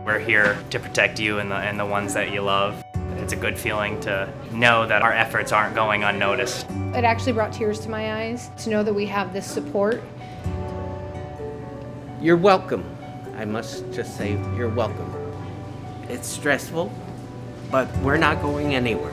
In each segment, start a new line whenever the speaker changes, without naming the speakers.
We're here to protect you and the ones that you love. It's a good feeling to know that our efforts aren't going unnoticed.
It actually brought tears to my eyes to know that we have this support.
You're welcome. I must just say, you're welcome. It's stressful, but we're not going anywhere.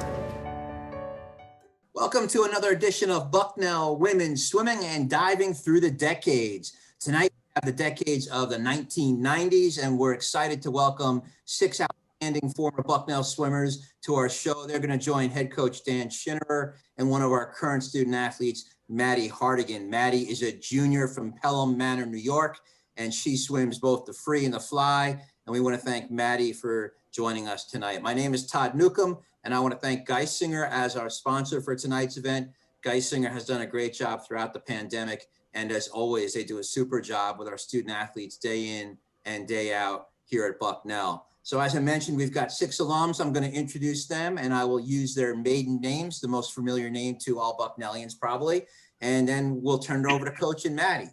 Welcome to another edition of Bucknell Women's Swimming and Diving Through the Decades. Tonight, we have the decades of the 1990s, and we're excited to welcome 6 outstanding former Bucknell swimmers to our show. They're going to join head coach Dan Schinnerer and one of our current student athletes, Maddie Hartigan. Maddie is a junior from Pelham Manor, New York, and she swims both the free and the fly. And we want to thank Maddie for joining us tonight. My name is Todd Newcomb, and I want to thank Geisinger as our sponsor for tonight's event. Geisinger has done a great job throughout the pandemic. And as always, they do a super job with our student athletes day in and day out here at Bucknell. So as I mentioned, we've got 6 alums. I'm going to introduce them, and I will use their maiden names, the most familiar name to all Bucknellians probably. And then we'll turn it over to Coach and Maddie.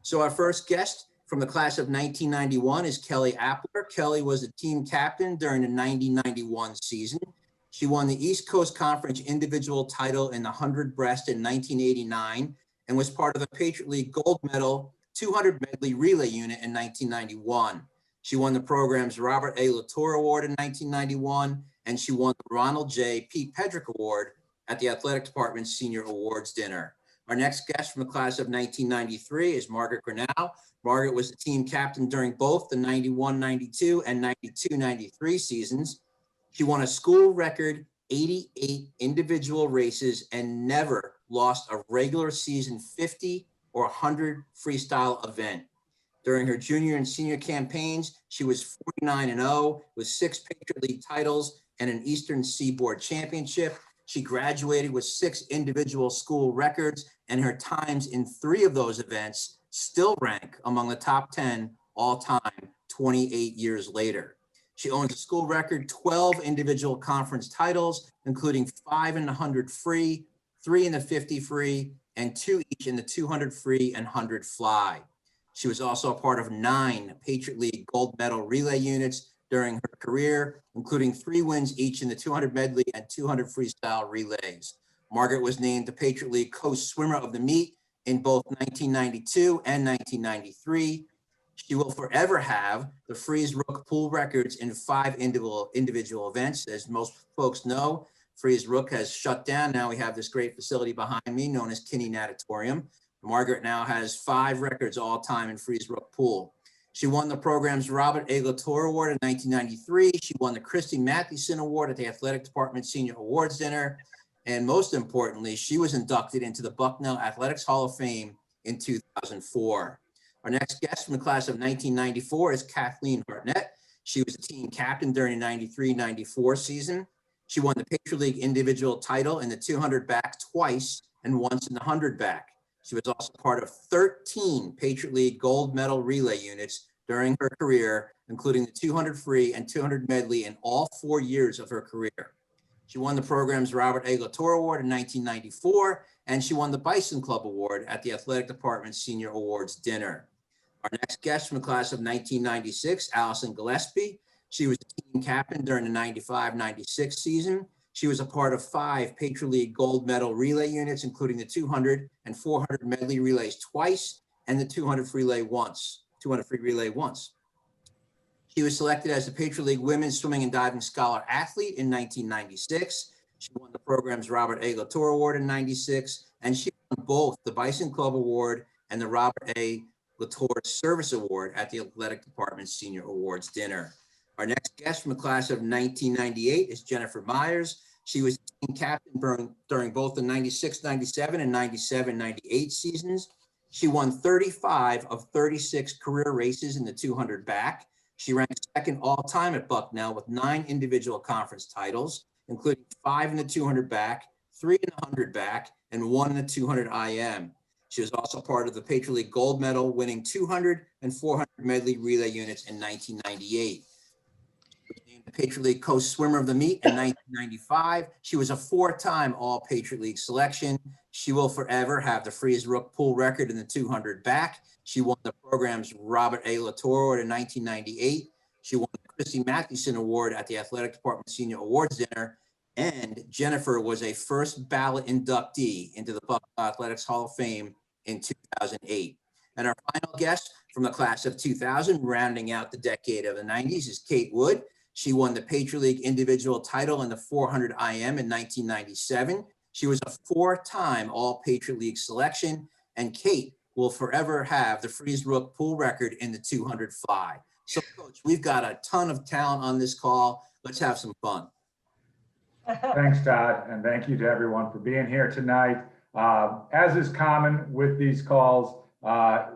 So our first guest from the class of 1991 is Kelly Appler. Kelly was the team captain during the 90-91 season. She won the East Coast Conference individual title in the 100 breast in 1989 and was part of the Patriot League gold medal 200 medley relay unit in 1991. She won the program's Robert A. Latour Award in 1991, and she won the Ronald J. Pete Pedrick Award at the Athletic Department's Senior Awards Dinner. Our next guest from the class of 1993 is Margaret Cornell. Margaret was the team captain during both the 91-92 and 92-93 seasons. She won a school record 88 individual races and never lost a regular season 50 or 100 freestyle event. During her junior and senior campaigns, she was 49-0 with 6 Patriot League titles and an Eastern Seaboard Championship. She graduated with 6 individual school records, and her times in 3 of those events still rank among the top 10 all time 28 years later. She owns a school record 12 individual conference titles, including 5 in the 100 free, 3 in the 50 free, and 2 each in the 200 free and 100 fly. She was also a part of 9 Patriot League gold medal relay units during her career, including 3 wins each in the 200 medley and 200 freestyle relays. Margaret was named the Patriot League Coast Swimmer of the Meet in both 1992 and 1993. She will forever have the Freeze Rook pool records in 5 individual events. As most folks know, Freeze Rook has shut down. Now we have this great facility behind me known as Kinney Natatorium. Margaret now has 5 records all time in Freeze Rook pool. She won the program's Robert A. Latour Award in 1993. She won the Christy Mathewson Award at the Athletic Department Senior Awards Dinner. And most importantly, she was inducted into the Bucknell Athletics Hall of Fame in 2004. Our next guest from the class of 1994 is Kathleen Hartnett. She was the team captain during the 93-94 season. She won the Patriot League individual title in the 200 back twice and once in the 100 back. She was also part of 13 Patriot League gold medal relay units during her career, including the 200 free and 200 medley in all 4 years of her career. She won the program's Robert A. Latour Award in 1994, and she won the Bison Club Award at the Athletic Department's Senior Awards Dinner. Our next guest from the class of 1996, Allison Gillespie. She was the team captain during the 95-96 season. She was a part of 5 Patriot League gold medal relay units, including the 200 and 400 medley relays twice and the 200 free relay once. She was selected as the Patriot League Women's Swimming and Diving Scholar Athlete in 1996. She won the program's Robert A. Latour Award in 96, and she won both the Bison Club Award and the Robert A. Latour Service Award at the Athletic Department's Senior Awards Dinner. Our next guest from the class of 1998 is Jennifer Myers. She was team captain during both the 96-97 and 97-98 seasons. She won 35 of 36 career races in the 200 back. She ranked second all-time at Bucknell with 9 individual conference titles, including 5 in the 200 back, 3 in the 100 back, and 1 in the 200 IM. She was also part of the Patriot League gold medal, winning 200 and 400 medley relay units in 1998. She was named the Patriot League Coast Swimmer of the Meet in 1995. She was a 4-time All-Patriot League selection. She will forever have the Freeze Rook pool record in the 200 back. She won the program's Robert A. Latour Award in 1998. She won the Christy Mathewson Award at the Athletic Department Senior Awards Dinner. And Jennifer was a first ballot inductee into the Bucknell Athletics Hall of Fame in 2008. And our final guest from the class of 2000, rounding out the decade of the 90s, is Kate Wood. She won the Patriot League individual title in the 400 IM in 1997. She was a four-time All-Patriot League selection, and Kate will forever have the Freesbrook pool record in the 200 fly. So, Coach, we've got a ton of talent on this call. Let's have some fun.
Thanks, Todd, and thank you to everyone for being here tonight. As is common with these calls,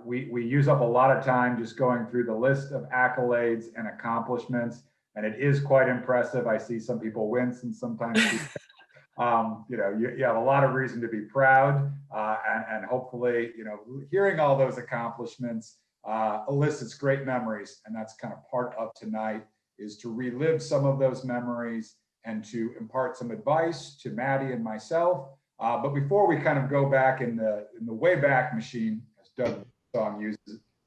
we use up a lot of time just going through the list of accolades and accomplishments, and it is quite impressive. I see some people wince, and sometimes you have a lot of reason to be proud, and hopefully, hearing all those accomplishments elicits great memories, and that's kind of part of tonight, is to relive some of those memories and to impart some advice to Maddie and myself. But before we kind of go back in the way back machine, as Doug Song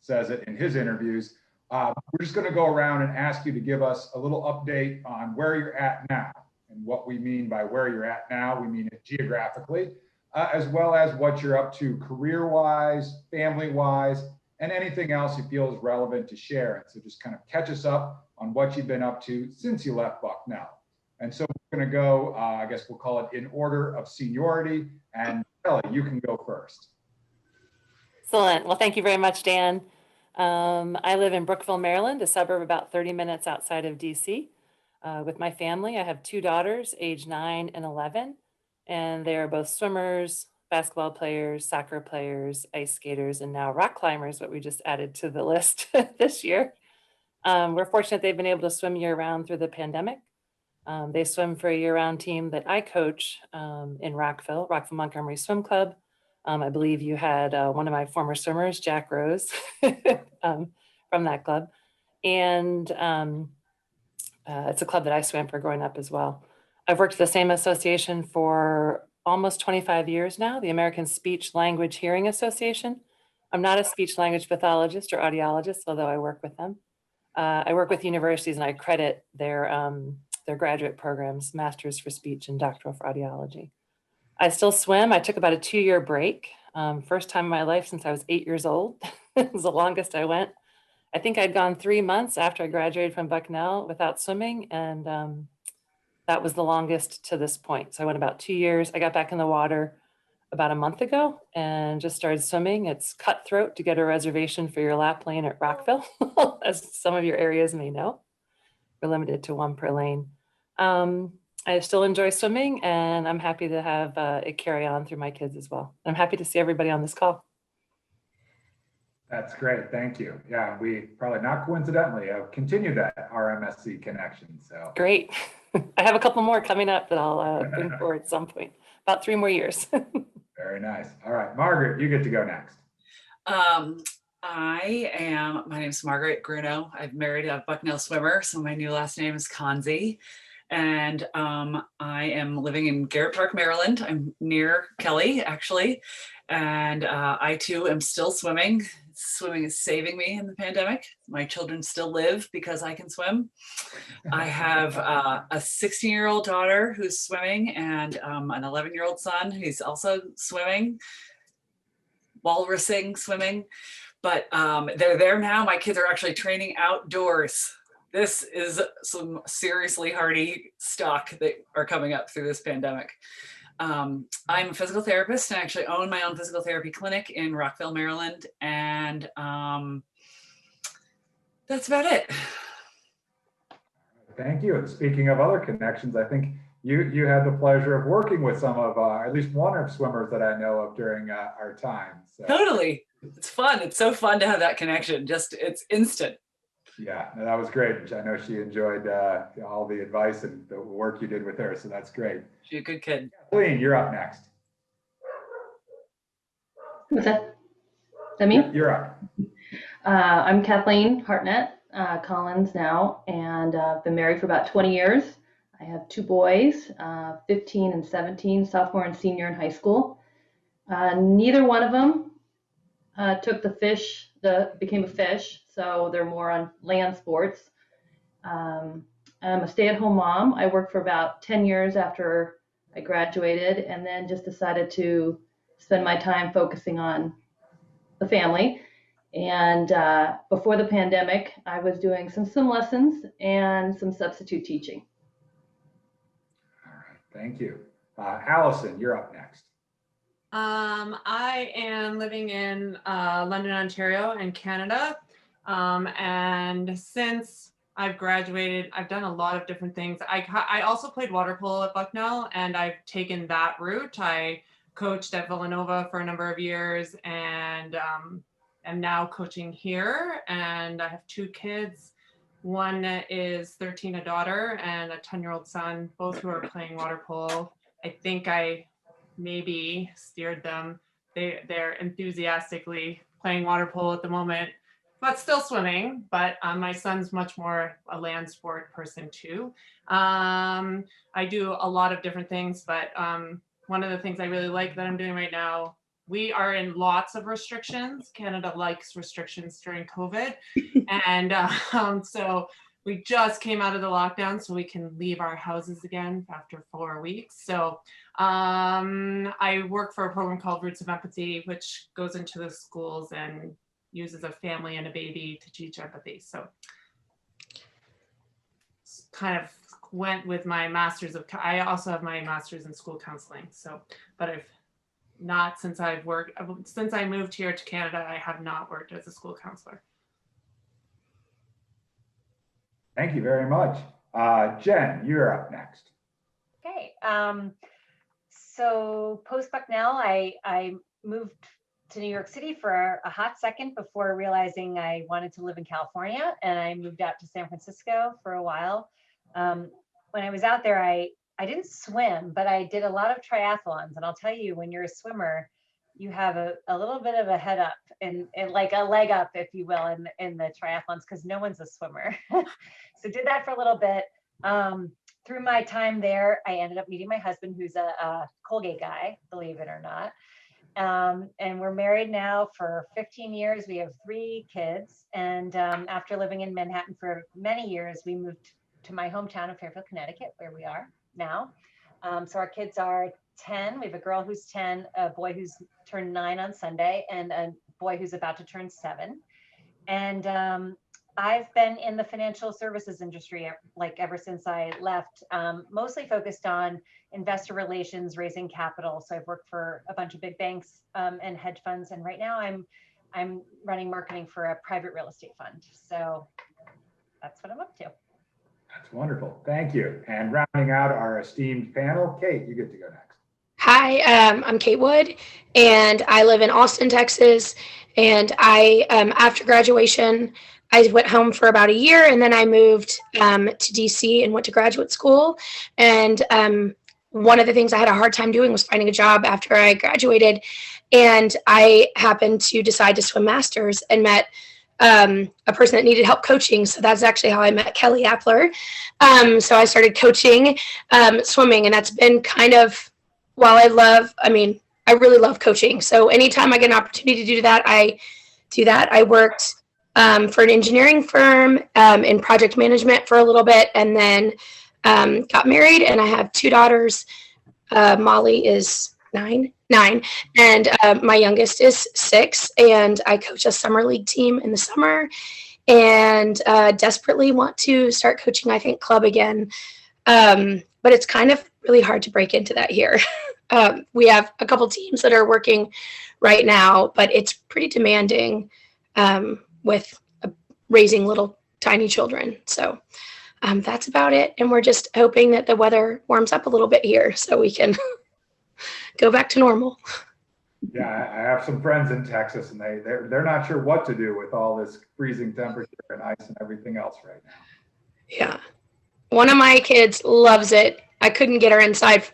says it in his interviews, we're just going to go around and ask you to give us a little update on where you're at now. And what we mean by where you're at now, we mean it geographically, as well as what you're up to career-wise, family-wise, and anything else you feel is relevant to share. And so just kind of catch us up on what you've been up to since you left Bucknell. And so we're going to go, I guess we'll call it in order of seniority. And Kelly, you can go first.
Excellent. Well, thank you very much, Dan. I live in Brookville, Maryland, a suburb about 30 minutes outside of DC. With my family, I have two daughters, age 9 and 11, and they are both swimmers, basketball players, soccer players, ice skaters, and now rock climbers, what we just added to the list this year. We're fortunate they've been able to swim year-round through the pandemic. They swim for a year-round team that I coach in Rockville Montgomery Swim Club. I believe you had one of my former swimmers, Jack Rose, from that club. And it's a club that I swam for growing up as well. I've worked at the same association for almost 25 years now, the American Speech Language Hearing Association. I'm not a speech language pathologist or audiologist, although I work with them. I work with universities and I credit their graduate programs, Masters for Speech and Doctoral for Audiology. I still swim. I took about a 2-year break. First time in my life since I was 8 years old. It was the longest I went. I think I'd gone 3 months after I graduated from Bucknell without swimming, and that was the longest to this point. So I went about 2 years. I got back in the water about a month ago and just started swimming. It's cutthroat to get a reservation for your lap lane at Rockville, as some of your areas may know. We're limited to 1 per lane. I still enjoy swimming, and I'm happy to have it carry on through my kids as well. I'm happy to see everybody on this call.
That's great. Thank you. Yeah, we probably not coincidentally have continued that RMSC connection. So
great. I have a couple more coming up that I'll bring forward at some point. About 3 more years.
Very nice. All right, Margaret, you get to go next.
My name is Margaret Gruno. I've married a Bucknell swimmer, so my new last name is Conzi. And I am living in Garrett Park, Maryland. I'm near Kelly, actually. And I too am still swimming. Swimming is saving me in the pandemic. My children still live because I can swim. I have a 16-year-old daughter who's swimming and an 11-year-old son who's also swimming, walrusing, swimming. But they're there now. My kids are actually training outdoors. This is some seriously hardy stock that are coming up through this pandemic. I'm a physical therapist and actually own my own physical therapy clinic in Rockville, Maryland. And that's about it.
Thank you. And speaking of other connections, I think you had the pleasure of working with some of, at least one of swimmers that I know of during our time. So.
Totally. It's fun. It's so fun to have that connection. It's instant.
Yeah, no, that was great. I know she enjoyed all the advice and the work you did with her, so that's great.
She's a good kid.
Kathleen, you're up next.
Who's that? Is that me?
You're up.
I'm Kathleen Hartnett, Collins now, and I've been married for about 20 years. I have 2 boys, 15 and 17, sophomore and senior in high school. Neither one of them became a fish, so they're more on land sports. I'm a stay-at-home mom. I worked for about 10 years after I graduated, and then just decided to spend my time focusing on the family. And before the pandemic, I was doing some swim lessons and some substitute teaching.
All right, thank you. Allison, you're up next.
I am living in London, Ontario in Canada. And since I've graduated, I've done a lot of different things. I also played water polo at Bucknell, and I've taken that route. I coached at Villanova for a number of years, and am now coaching here. And I have 2 kids. One is 13, a daughter, and a 10-year-old son, both who are playing water polo. I think I maybe steered them. They're enthusiastically playing water polo at the moment, but still swimming. But my son's much more a land sport person too. I do a lot of different things, but one of the things I really like that I'm doing right now, we are in lots of restrictions. Canada likes restrictions during COVID. And so we just came out of the lockdown, so we can leave our houses again after 4 weeks. So I work for a program called Roots of Empathy, which goes into the schools and uses a family and a baby to teach empathy. So kind of went with my master's of, I also have my master's in school counseling. So, but I've not, since I moved here to Canada, I have not worked as a school counselor.
Thank you very much. Jen, you're up next.
Okay. So post Bucknell, I moved to New York City for a hot second before realizing I wanted to live in California, and I moved out to San Francisco for a while. When I was out there, I didn't swim, but I did a lot of triathlons. And I'll tell you, when you're a swimmer, you have a little bit of a head up and like a leg up, if you will, in the triathlons, because no one's a swimmer. So did that for a little bit. Through my time there, I ended up meeting my husband, who's a Colgate guy, believe it or not. And we're married now for 15 years. We have 3 kids. And after living in Manhattan for many years, we moved to my hometown of Fairfield, Connecticut, where we are now. So our kids are 10. We have a girl who's 10, a boy who's turned 9 on Sunday, and a boy who's about to turn 7. And I've been in the financial services industry like ever since I left, mostly focused on investor relations, raising capital. So I've worked for a bunch of big banks and hedge funds, and right now I'm running marketing for a private real estate fund. So that's what I'm up to.
That's wonderful. Thank you. And rounding out our esteemed panel, Kate, you get to go next.
Hi, I'm Kate Wood, and I live in Austin, Texas. And I, after graduation, I went home for about a year, and then I moved to DC and went to graduate school. And one of the things I had a hard time doing was finding a job after I graduated. And I happened to decide to swim masters and met a person that needed help coaching. So that's actually how I met Kelly Appler. So I started coaching swimming, and that's been kind of, while I really love coaching. So anytime I get an opportunity to do that, I do that. I worked for an engineering firm in project management for a little bit, and then got married, and I have 2 daughters. Molly is nine, and my youngest is 6, and I coach a summer league team in the summer, and desperately want to start coaching, I think, club again. But it's kind of really hard to break into that here. We have a couple teams that are working right now, but it's pretty demanding with raising little tiny children. So that's about it. And we're just hoping that the weather warms up a little bit here so we can go back to normal.
Yeah, I have some friends in Texas, and they're not sure what to do with all this freezing temperature and ice and everything else right now.
Yeah. One of my kids loves it. I couldn't get her inside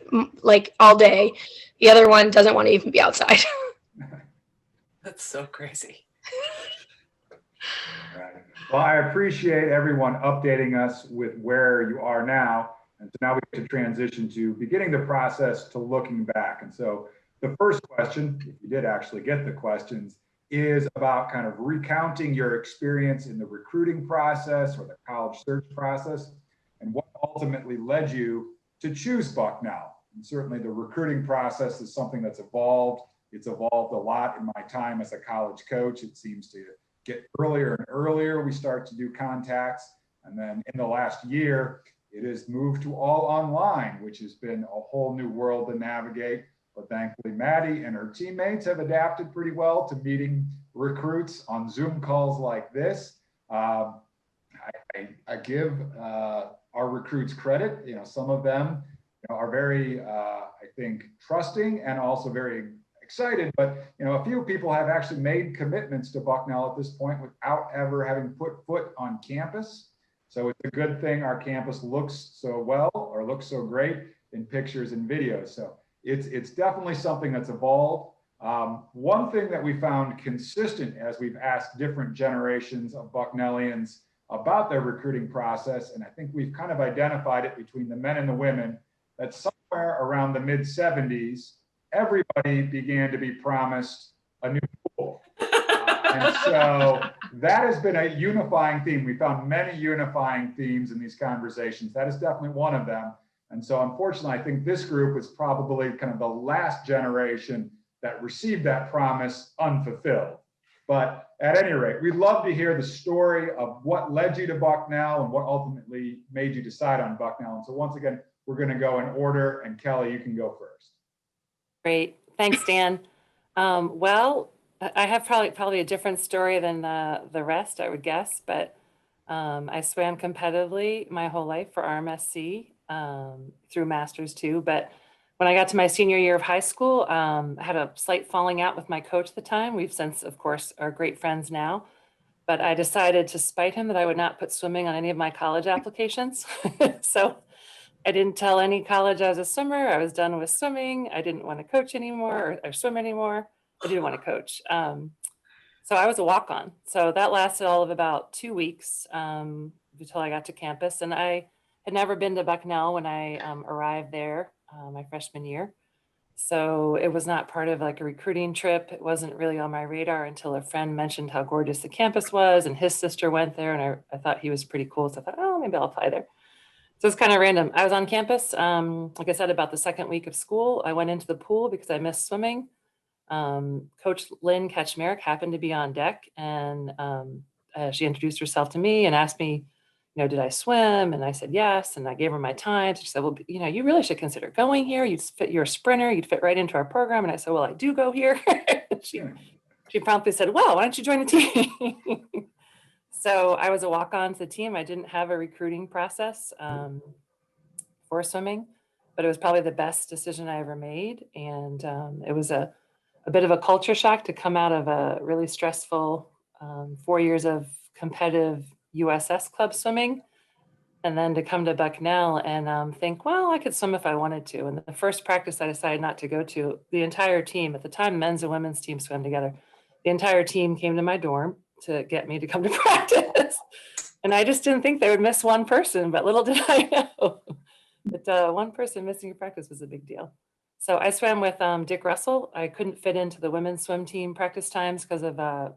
like all day. The other one doesn't want to even be outside.
That's so crazy.
Right. Well, I appreciate everyone updating us with where you are now. And so now we get to transition to beginning the process to looking back. And so the first question, if you did actually get the questions, is about kind of recounting your experience in the recruiting process or the college search process and what ultimately led you to choose Bucknell. And certainly the recruiting process is something that's evolved. It's evolved a lot in my time as a college coach. It seems to get earlier and earlier we start to do contacts. And then in the last year, it has moved to all online, which has been a whole new world to navigate. But thankfully, Maddie and her teammates have adapted pretty well to meeting recruits on Zoom calls like this. I give our recruits credit. Some of them are very, I think, trusting and also very excited. But a few people have actually made commitments to Bucknell at this point without ever having put foot on campus. So it's a good thing our campus looks so well or looks so great in pictures and videos. So it's definitely something that's evolved. One thing that we found consistent as we've asked different generations of Bucknellians about their recruiting process, and I think we've kind of identified it between the men and the women, that somewhere around the mid-70s, everybody began to be promised a new pool. And so that has been a unifying theme. We found many unifying themes in these conversations. That is definitely one of them. And so unfortunately, I think this group is probably kind of the last generation that received that promise unfulfilled. But at any rate, we'd love to hear the story of what led you to Bucknell and what ultimately made you decide on Bucknell. And so once again, we're going to go in order, and Kelly, you can go first.
Great. Thanks, Dan. Well, I have probably a different story than the rest, I would guess, but I swam competitively my whole life for RMSC, through masters too. But when I got to my senior year of high school, I had a slight falling out with my coach at the time. We've since, of course, are great friends now. But I decided to spite him that I would not put swimming on any of my college applications. So I didn't tell any college I was a swimmer. I was done with swimming. I didn't want to coach anymore or swim anymore. I didn't want to coach. So I was a walk-on. So that lasted all of about 2 weeks until I got to campus. And I had never been to Bucknell when I arrived there my freshman year. So it was not part of like a recruiting trip. It wasn't really on my radar until a friend mentioned how gorgeous the campus was, and his sister went there, and I thought he was pretty cool. So I thought, oh, maybe I'll apply there. So it's kind of random. I was on campus, like I said, about the second week of school. I went into the pool because I missed swimming. Coach Lynn Kaczmarek happened to be on deck, and she introduced herself to me and asked me, did I swim? And I said yes, and I gave her my times. She said, well, you really should consider going here. You're a sprinter. You'd fit right into our program. And I said, well, I do go here. She promptly said, well, why don't you join the team? So I was a walk-on to the team. I didn't have a recruiting process for swimming, but it was probably the best decision I ever made. And it was a bit of a culture shock to come out of a really stressful 4 years of competitive USS club swimming, and then to come to Bucknell and think, well, I could swim if I wanted to. And the first practice I decided not to go to, the entire team, at the time, men's and women's team swam together. The entire team came to my dorm to get me to come to practice. And I just didn't think they would miss one person, but little did I know that one person missing a practice was a big deal. So I swam with Dick Russell. I couldn't fit into the women's swim team practice times because of a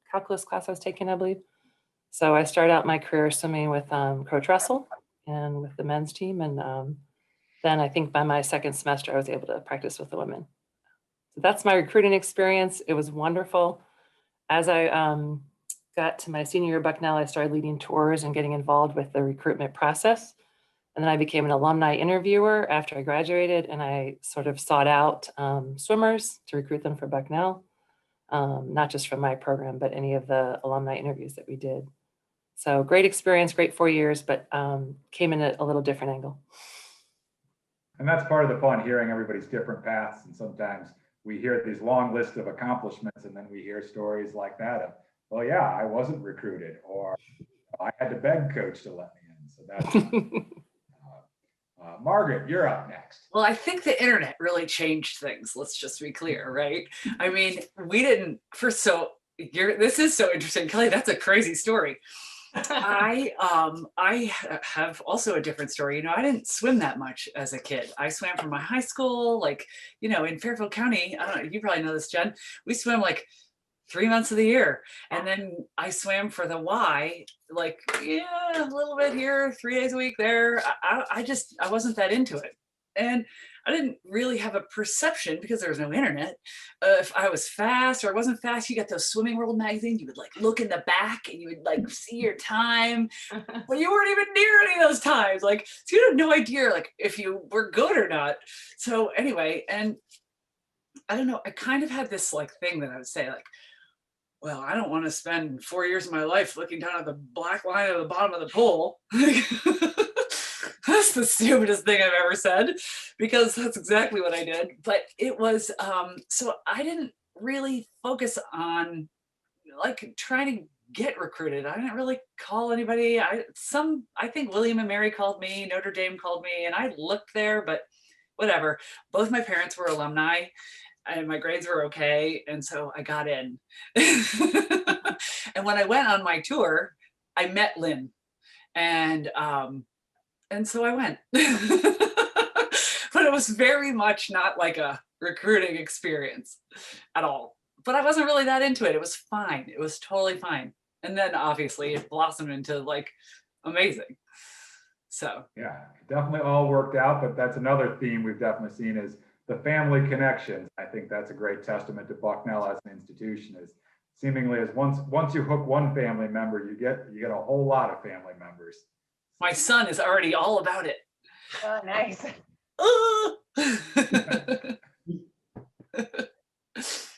calculus class I was taking, I believe. So I started out my career swimming with Coach Russell and with the men's team. And then I think by my second semester, I was able to practice with the women. So that's my recruiting experience. It was wonderful. As I got to my senior year at Bucknell, I started leading tours and getting involved with the recruitment process. And then I became an alumni interviewer after I graduated, and I sort of sought out swimmers to recruit them for Bucknell, not just from my program, but any of the alumni interviews that we did. So great experience, great 4 years, but came in at a little different angle.
And that's part of the fun, hearing everybody's different paths. And sometimes we hear these long lists of accomplishments, and then we hear stories like that of, well, yeah, I wasn't recruited, or I had to beg coach to let me in. So that's Margaret, you're up next.
Well, I think the internet really changed things. Let's just be clear, right? I mean, we didn't first. So this is so interesting, Kelly. That's a crazy story. I have also a different story. I didn't swim that much as a kid. I swam from my high school, in Fairfield County. I don't know, you probably know this, Jen. We swam like 3 months of the year. And then I swam for the Y, like, yeah, a little bit here, 3 days a week there. I wasn't that into it. And I didn't really have a perception, because there was no internet, if I was fast or I wasn't fast. You got those Swimming World magazines, you would like look in the back and you would like see your time, but you weren't even near any of those times. Like, so you had no idea like if you were good or not. So anyway, and I don't know, I kind of had this like thing that I would say like, well, I don't want to spend 4 years of my life looking down at the black line at the bottom of the pool. That's the stupidest thing I've ever said, because that's exactly what I did. But it was, so I didn't really focus on like trying to get recruited. I didn't really call anybody. I think William and Mary called me, Notre Dame called me, and I looked there, but whatever. Both my parents were alumni and my grades were okay. And so I got in. And when I went on my tour, I met Lynn, and so I went. But it was very much not like a recruiting experience at all. But I wasn't really that into it. It was fine. It was totally fine. And then obviously it blossomed into like amazing. So
yeah, definitely all worked out. But that's another theme we've definitely seen is the family connections. I think that's a great testament to Bucknell as an institution. Is seemingly as once you hook one family member, you get a whole lot of family members.
My son is already all about it.
Oh, nice.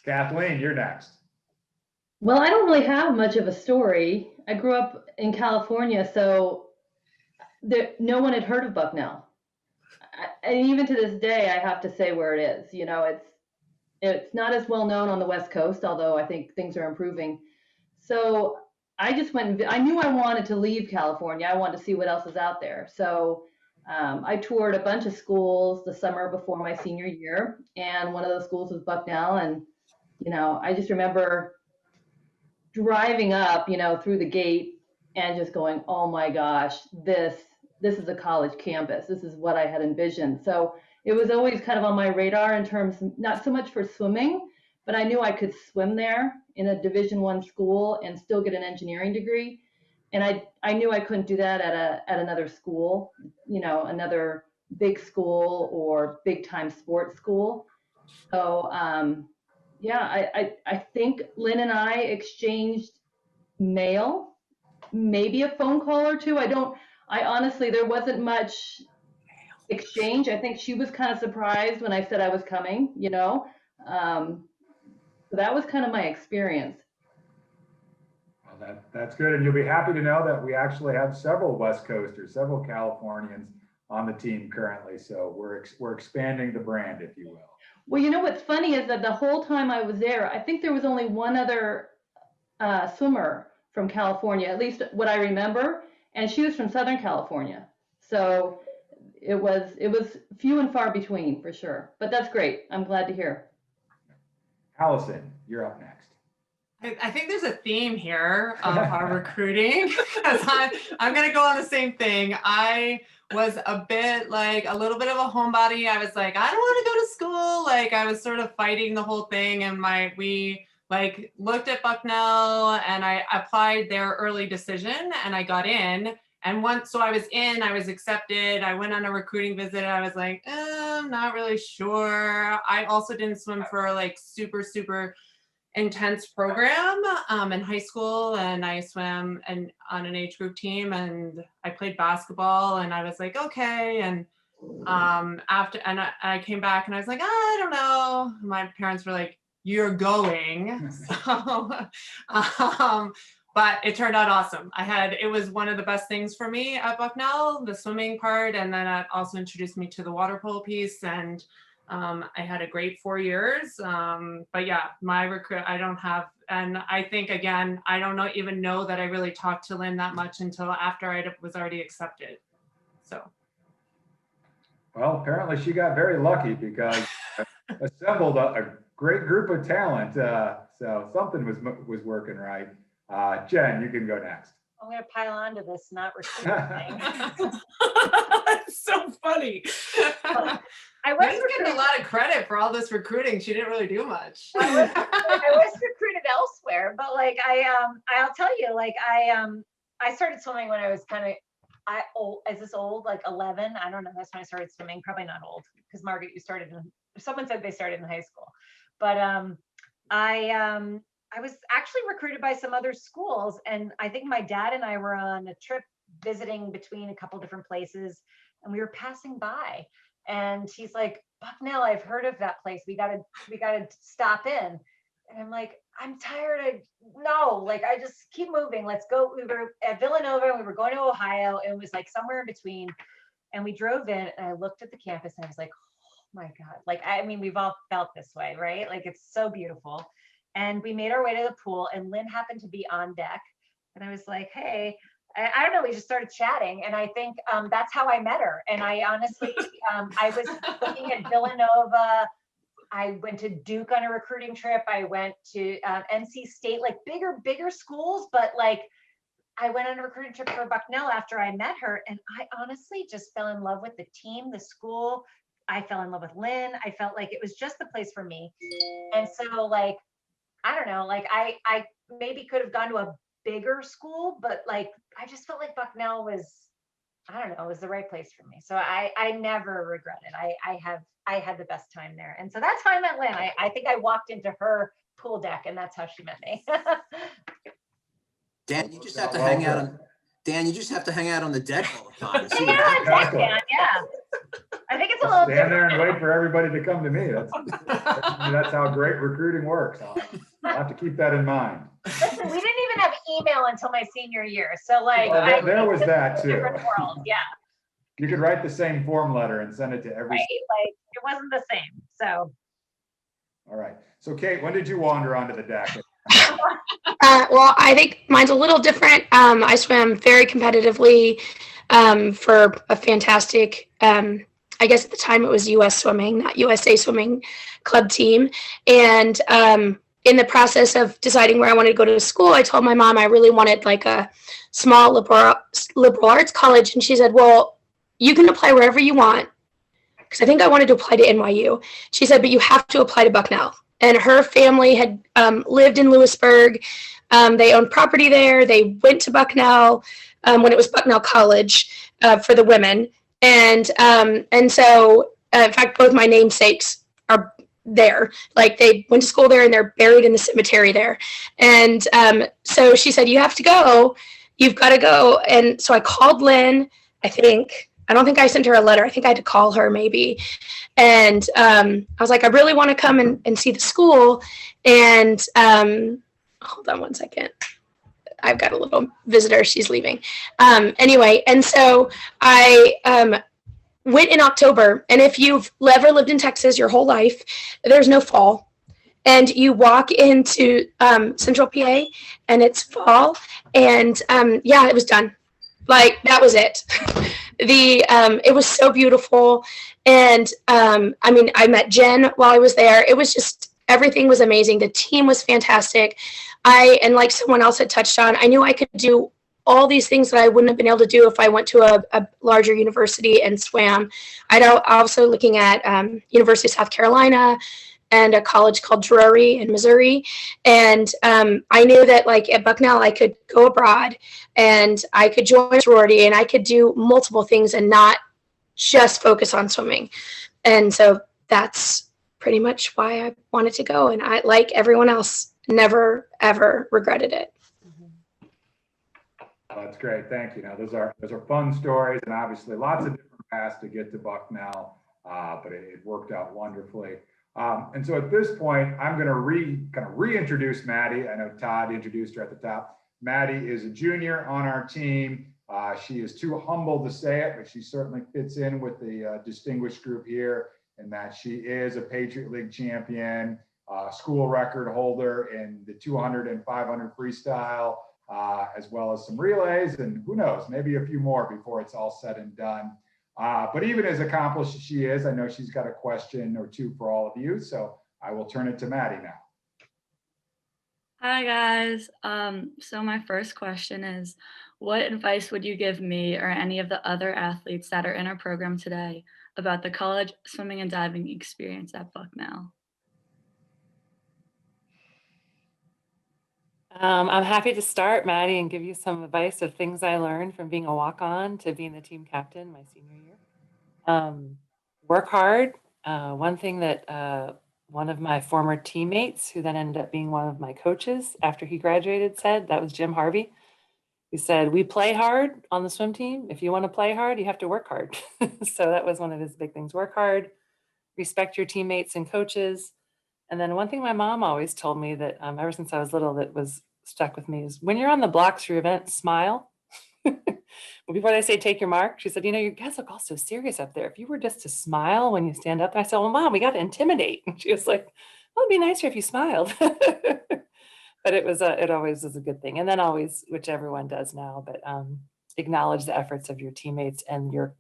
Kathleen, you're next.
Well, I don't really have much of a story. I grew up in California, so no one had heard of Bucknell. And even to this day, I have to say where it is. You know, it's not as well known on the West Coast, although I think things are improving. So I just went, I knew I wanted to leave California. I wanted to see what else is out there. So I toured a bunch of schools the summer before my senior year. And one of those schools was Bucknell. And, you know, I just remember driving up, you know, through the gate and just going, oh my gosh, this is a college campus. This is what I had envisioned. So it was always kind of on my radar in terms, not so much for swimming, but I knew I could swim there in a Division I school and still get an engineering degree. And I knew I couldn't do that at another school, you know, another big school or big time sports school. So yeah, I think Lynn and I exchanged mail, maybe a phone call or two. I honestly, there wasn't much exchange. I think she was kind of surprised when I said I was coming, you know. So that was kind of my experience.
Well, that's good. And you'll be happy to know that we actually have several West Coasters, several Californians on the team currently. So we're expanding the brand, if you will.
Well, you know what's funny is that the whole time I was there, I think there was only one other swimmer from California, at least what I remember, and she was from Southern California. So it was few and far between for sure. But that's great. I'm glad to hear.
Allison, you're up next.
I think there's a theme here of our recruiting. I'm going to go on the same thing. I was a little bit of a homebody. I was like, I don't want to go to school. Like I was sort of fighting the whole thing. And we looked at Bucknell and I applied their early decision and I got in. And so I was in, I was accepted. I went on a recruiting visit. I was like, I'm not really sure. I also didn't swim for like super, super intense program in high school. And I swam on an age group team and I played basketball and I was like, okay. And I came back and I was like, I don't know. My parents were like, you're going. So, but it turned out awesome. It was one of the best things for me at Bucknell, the swimming part. And then it also introduced me to the water polo piece. And I had a great 4 years. But yeah, and I think, again, I don't even know that I really talked to Lynn that much until after I was already accepted. So.
Well, apparently she got very lucky because assembled a great group of talent. So something was working right. Jen, you can go next.
I'm going to pile on to this not recruiting thing.
That's so funny.
I was getting a lot of credit for all this recruiting. She didn't really do much.
I was recruited elsewhere. But like I'll tell you, like I started swimming when I was kind of is this old, like 11? I don't know. That's when I started swimming. Probably not old, because Margaret, you started in, someone said they started in high school. But I was actually recruited by some other schools, and I think my dad and I were on a trip visiting between a couple different places, and we were passing by, and he's like, Bucknell, I've heard of that place. We gotta stop in. And I'm like, I'm tired of, no, like, I just keep moving. Let's go. We were at Villanova and we were going to Ohio. And it was like somewhere in between. And we drove in and I looked at the campus and I was like, oh my God. Like, I mean, we've all felt this way, right? Like, it's so beautiful. And we made our way to the pool and Lynn happened to be on deck. And I was like, hey, I don't know, we just started chatting. And I think that's how I met her. And I honestly, I was looking at Villanova. I went to Duke on a recruiting trip. I went to NC State, like bigger schools, but like I went on a recruiting trip for Bucknell after I met her. And I honestly just fell in love with the team, the school. I fell in love with Lynn. I felt like it was just the place for me. And so like, I don't know, like I maybe could have gone to a bigger school, but like, I just felt like Bucknell was, I don't know, was the right place for me. So I never regret it. I had the best time there. And so that's how I met Lynn. I think I walked into her pool deck and that's how she met me.
Dan, you just have to hang out on, Dan, you just have to hang out on the deck all the time. See what
Yeah,
happens.
Exactly.
yeah. I think it's a little
Stand there
different.
and wait for everybody to come to me. That's how great recruiting works. I'll have to keep that in mind.
Listen, we didn't even have email until my senior year. So like,
Well, there was that too.
Different world, yeah.
You could write the same form letter and send it to every.
Right? Like it wasn't the same. So.
All right. So Kate, when did you wander onto the deck?
Well, I think mine's a little different. I swam very competitively for a fantastic, I guess at the time it was US Swimming, not USA Swimming club team. And in the process of deciding where I wanted to go to school, I told my mom I really wanted like a small liberal arts college. And she said, well, you can apply wherever you want. Because I think I wanted to apply to NYU. She said, but you have to apply to Bucknell. And her family had lived in Lewisburg. They owned property there. They went to Bucknell when it was Bucknell College for the women. And so, in fact, both my namesakes are there. Like they went to school there and they're buried in the cemetery there. And so she said, you have to go. You've got to go. And so I called Lynn, I don't think I sent her a letter. I think I had to call her maybe. And I was like, I really want to come and see the school. And hold on one second. I've got a little visitor. She's leaving. Anyway, and so I went in October. And if you've ever lived in Texas your whole life, there's no fall. And you walk into Central PA and it's fall. And yeah, it was done. Like that was it. It was so beautiful. And I mean, I met Jen while I was there. It was just, everything was amazing. The team was fantastic. And like someone else had touched on, I knew I could do all these things that I wouldn't have been able to do if I went to a larger university and swam. I also looking at University of South Carolina and a college called Drury in Missouri. And I knew that like at Bucknell, I could go abroad and I could join a sorority and I could do multiple things and not just focus on swimming. And so that's pretty much why I wanted to go. And I, like everyone else, never, ever regretted it.
That's great. Thank you. Now, those are fun stories and obviously lots of different paths to get to Bucknell, but it worked out wonderfully. And so at this point, I'm going to reintroduce Maddie. I know Todd introduced her at the top. Maddie is a junior on our team. She is too humble to say it, but she certainly fits in with the distinguished group here in that she is a Patriot League champion, school record holder in the 200 and 500 freestyle, as well as some relays, and who knows, maybe a few more before it's all said and done. But even as accomplished as she is, I know she's got a question or two for all of you. So I will turn it to Maddie now.
Hi, guys. So my first question is, what advice would you give me or any of the other athletes that are in our program today about the college swimming and diving experience at Bucknell?
I'm happy to start, Maddie, and give you some advice of things I learned from being a walk-on to being the team captain my senior year. Work hard. One thing that one of my former teammates, who then ended up being one of my coaches after he graduated, said, that was Jim Harvey. He said, we play hard on the swim team. If you want to play hard, you have to work hard. So that was one of his big things. Work hard, respect your teammates and coaches. And then one thing my mom always told me that ever since I was little that was stuck with me is when you're on the blocks for your event, smile. Before they say take your mark, she said, you know, you guys look all so serious up there. If you were just to smile when you stand up, I said, well, Mom, we got to intimidate. And she was like, well, it'd be nicer if you smiled. But it always was a good thing. And then always, which everyone does now, but acknowledge the efforts of your teammates and your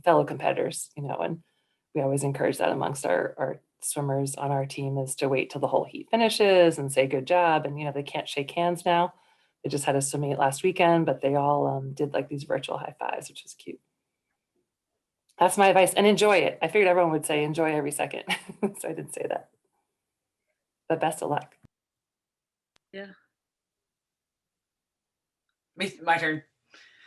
fellow competitors, you know, and we always encourage that amongst our swimmers on our team is to wait till the whole heat finishes and say good job. And, you know, they can't shake hands now. They just had a swim meet last weekend, but they all did like these virtual high fives, which is cute. That's my advice, and enjoy it. I figured everyone would say enjoy every second. So I didn't say that, but best of luck.
Yeah.
My turn.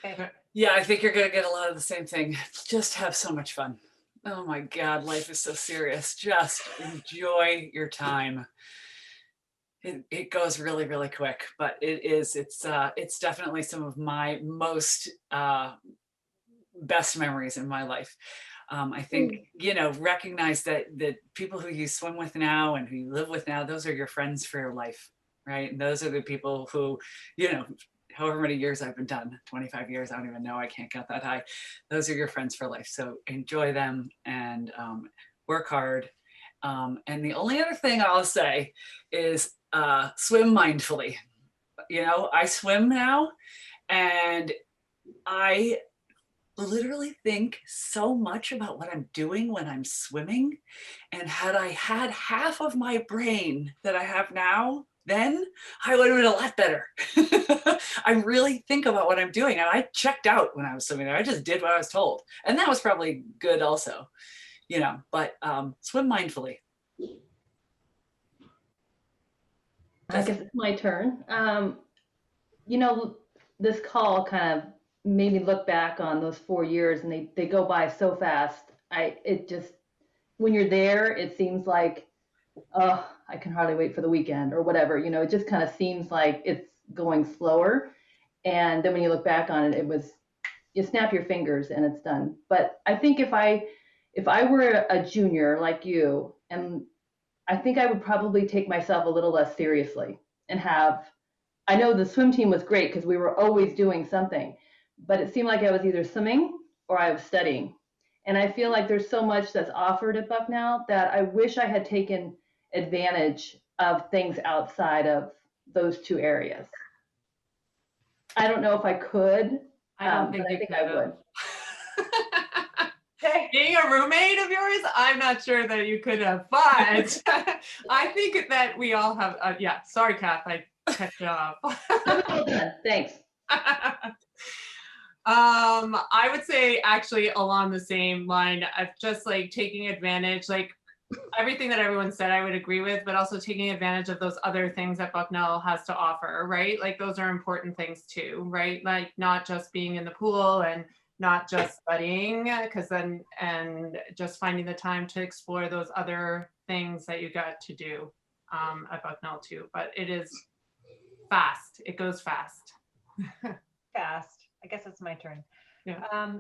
Okay.
Yeah, I think you're going to get a lot of the same thing. Just have so much fun. Oh my God, life is so serious. Just enjoy your time. It goes really, really quick, but it's definitely some of my most best memories in my life. I think, you know, recognize that people who you swim with now and who you live with now, those are your friends for your life, right? And those are the people who, you know, however many years I've been done, 25 years, I don't even know, I can't count that high. Those are your friends for life. So enjoy them and work hard. And the only other thing I'll say is swim mindfully. You know, I swim now and I literally think so much about what I'm doing when I'm swimming. And had I had half of my brain that I have now, then I would have been a lot better. I really think about what I'm doing. And I checked out when I was swimming there. I just did what I was told. And that was probably good also, you know, but swim mindfully.
I guess it's my turn. You know, this call kind of made me look back on those 4 years, and they go by so fast. It just, when you're there, it seems like, oh, I can hardly wait for the weekend or whatever. You know, it just kind of seems like it's going slower. And then when you look back on it, you snap your fingers and it's done. But I think if I were a junior like you, and I think I would probably take myself a little less seriously and I know the swim team was great because we were always doing something, but it seemed like I was either swimming or I was studying. And I feel like there's so much that's offered at Bucknell that I wish I had taken advantage of things outside of those two areas. I don't know if I could,
I don't
but I think I would.
Being a roommate of yours, I'm not sure that you could have, but I think that we all have, yeah, sorry, Kath, I cut you off.
Well done. Thanks.
I would say actually along the same line of just like taking advantage, like everything that everyone said I would agree with, but also taking advantage of those other things that Bucknell has to offer, right? Like those are important things too, right? Like not just being in the pool and not just studying, and just finding the time to explore those other things that you got to do at Bucknell too. But it is fast. It goes fast.
Fast. I guess it's my turn.
Yeah.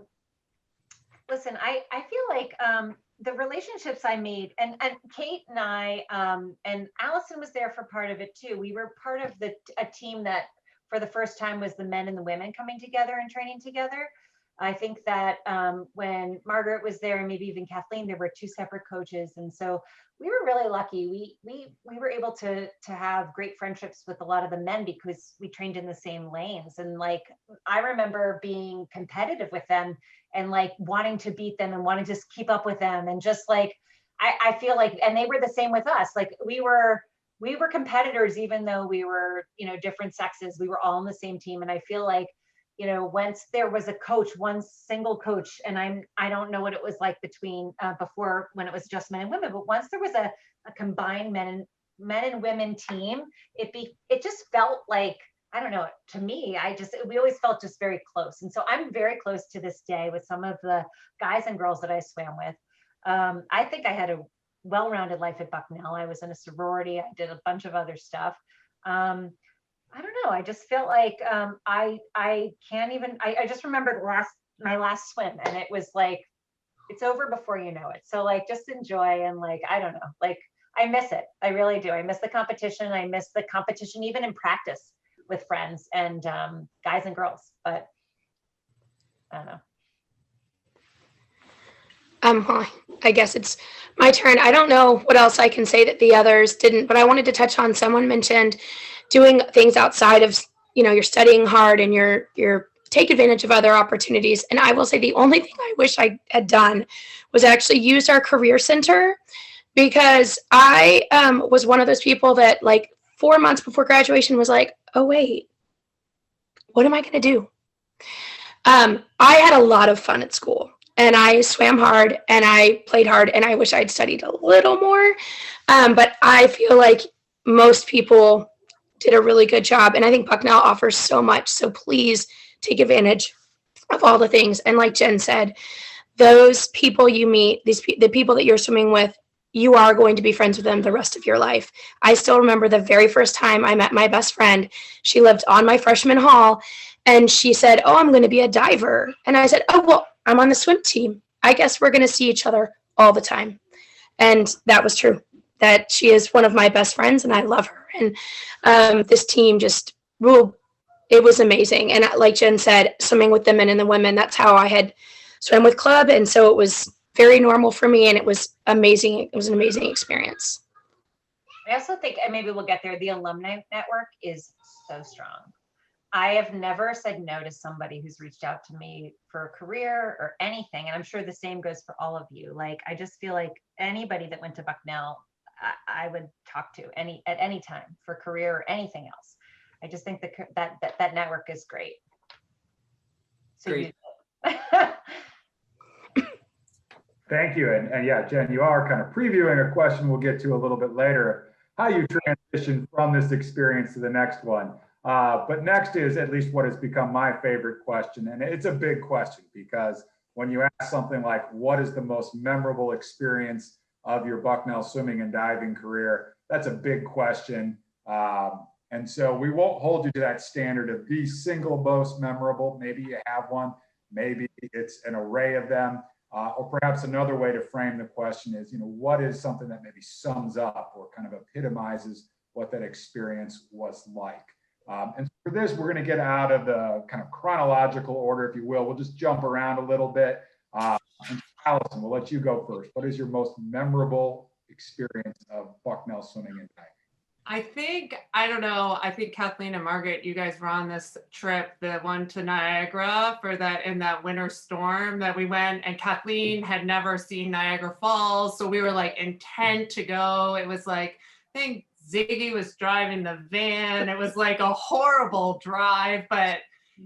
Listen, I feel like the relationships I made, and Kate and I, and Allison was there for part of it too. We were part of a team that for the first time was the men and the women coming together and training together. I think that when Margaret was there, and maybe even Kathleen, there were two separate coaches. And so we were really lucky. We were able to have great friendships with a lot of the men because we trained in the same lanes. And like, I remember being competitive with them and like wanting to beat them and wanting to just keep up with them. And just like, I feel like, and they were the same with us. Like we were competitors, even though we were, you know, different sexes, we were all on the same team. And I feel like, you know, once there was a coach, one single coach, and I don't know what it was like between before when it was just men and women, but once there was a combined men men and women team, it just felt like, I don't know, to me, we always felt just very close. And so I'm very close to this day with some of the guys and girls that I swam with. I think I had a well-rounded life at Bucknell. I was in a sorority. I did a bunch of other stuff. I don't know. I just felt like I just remembered my last swim, and it was like, it's over before you know it. So like, just enjoy, and like, I don't know, like, I miss it. I really do. I miss the competition. I miss the competition even in practice with friends and guys and girls, but I don't know.
I guess it's my turn. I don't know what else I can say that the others didn't, but I wanted to touch on, someone mentioned doing things outside of, you're studying hard and you're take advantage of other opportunities. And I will say the only thing I wish I had done was actually used our career center, because I was one of those people that like 4 months before graduation was like, oh wait, what am I going to do? I had a lot of fun at school. And I swam hard and I played hard, and I wish I'd studied a little more. But I feel like most people did a really good job. And I think Bucknell offers so much. So please take advantage of all the things. And like Jen said, those people you meet, the people that you're swimming with, you are going to be friends with them the rest of your life. I still remember the very first time I met my best friend. She lived on my freshman hall, and she said, oh, I'm going to be a diver. And I said, oh, well, I'm on the swim team. I guess we're going to see each other all the time. And that was true, that she is one of my best friends and I love her. And this team just ruled. It was amazing. And like Jen said, swimming with the men and the women, that's how I had swam with club. And so it was very normal for me, and it was amazing. It was an amazing experience.
I also think, and maybe we'll get there, the alumni network is so strong. I have never said no to somebody who's reached out to me for a career or anything. And I'm sure the same goes for all of you. Like, I just feel like anybody that went to Bucknell, I would talk to at any time for career or anything else. I just think that network is great. So
Great.
Thank you. And yeah, Jen, you are kind of previewing a question we'll get to a little bit later, how you transition from this experience to the next one. But next is at least what has become my favorite question. And it's a big question, because when you ask something like, what is the most memorable experience of your Bucknell swimming and diving career? That's a big question. And so we won't hold you to that standard of the single most memorable. Maybe you have one, maybe it's an array of them. Or perhaps another way to frame the question is, what is something that maybe sums up or kind of epitomizes what that experience was like? And for this, we're going to get out of the kind of chronological order, if you will. We'll just jump around a little bit. And Allison, we'll let you go first. What is your most memorable experience of Bucknell swimming and diving?
I don't know, I think Kathleen and Margaret, you guys were on this trip, the one to Niagara in that winter storm that we went, and Kathleen had never seen Niagara Falls. So we were like intent to go. It was like, I think Ziggy was driving the van. It was like a horrible drive, but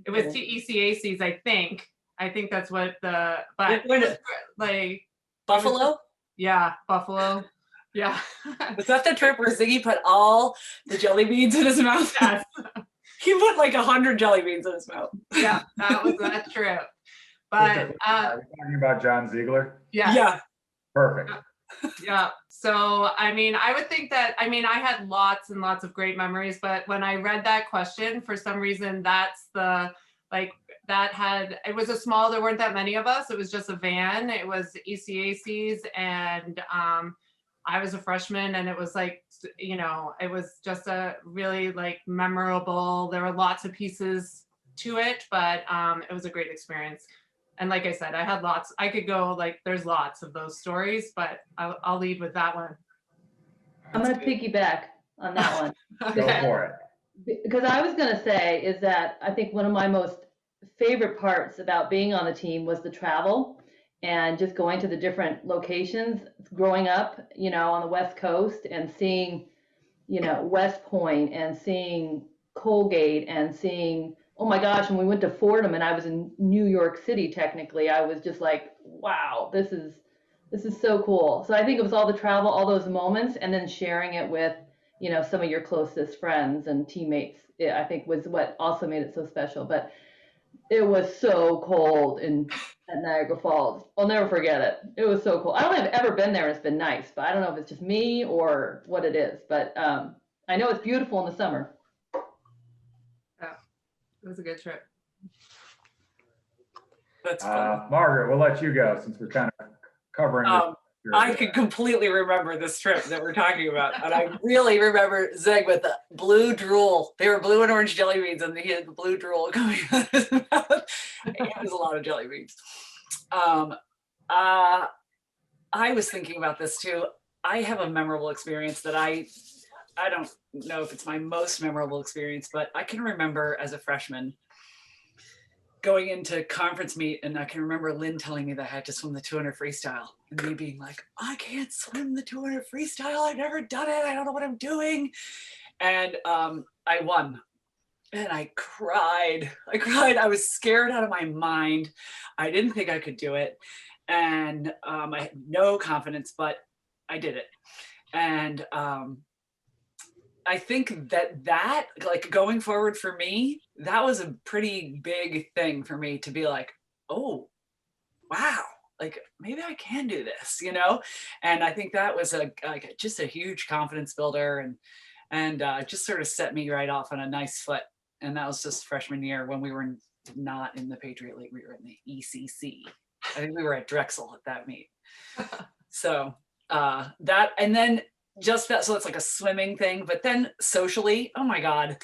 it was to ECACs, I think. I think that's what like
Buffalo?
Yeah, Buffalo. Yeah.
Was that the trip where Ziggy put all the jelly beans in his mouth?
Yes.
He put like 100 jelly beans in his mouth.
Yeah, that was that trip. But
are we talking about John Ziegler?
yes.
Yeah.
Perfect.
Yeah. So, I mean, I would think that, I had lots and lots of great memories, but when I read that question, for some reason, that's the, like, it was a small, there weren't that many of us. It was just a van. It was ECACs, and I was a freshman, and it was like, it was just a really like memorable, there were lots of pieces to it, but it was a great experience. And like I said, I had lots, I could go like, there's lots of those stories, but I'll lead with that one.
I'm going to piggyback on that one.
Go for it.
Because I was going to say is that I think one of my most favorite parts about being on the team was the travel and just going to the different locations. Growing up, on the West Coast and seeing, West Point and seeing Colgate and seeing, oh my gosh, when we went to Fordham and I was in New York City, technically, I was just like, wow, this is so cool. So I think it was all the travel, all those moments, and then sharing it with some of your closest friends and teammates, I think was what also made it so special. But it was so cold at Niagara Falls. I'll never forget it. It was so cold. I don't think I've ever been there and it's been nice, but I don't know if it's just me or what it is. But I know it's beautiful in the summer.
Yeah, it was a good trip.
That's fun.
Margaret, we'll let you go since we're kind of covering this.
I can completely remember this trip that we're talking about. And I really remember Zeg with the blue drool. They were blue and orange jelly beans and he had the blue drool coming out of his mouth. It was a lot of jelly beans. I was thinking about this too. I have a memorable experience that I don't know if it's my most memorable experience, but I can remember as a freshman going into conference meet, and I can remember Lynn telling me that I had to swim the 200 freestyle, and me being like, I can't swim the 200 freestyle. I've never done it. I don't know what I'm doing. And I won. And I cried. I was scared out of my mind. I didn't think I could do it. And I had no confidence, but I did it. And I think that like going forward for me, that was a pretty big thing for me to be like, oh, wow, like maybe I can do this, And I think that was just a huge confidence builder and just sort of set me right off on a nice foot. And that was just freshman year when we were not in the Patriot League, we were in the ECC. I think we were at Drexel at that meet. So that, and then just that, so it's like a swimming thing, but then socially, oh my God,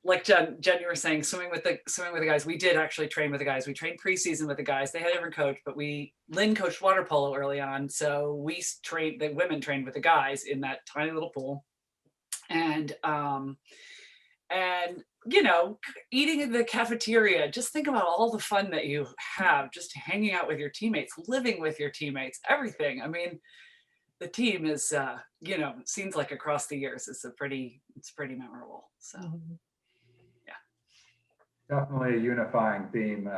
like Jen, you were saying, swimming with the guys. We did actually train with the guys. We trained preseason with the guys. They had a different coach, but Lynn coached water polo early on, so the women trained with the guys in that tiny little pool, and eating in the cafeteria. Just think about all the fun that you have, just hanging out with your teammates, living with your teammates, everything. I mean, the team is, seems like across the years, it's pretty memorable. So, yeah.
Definitely a unifying theme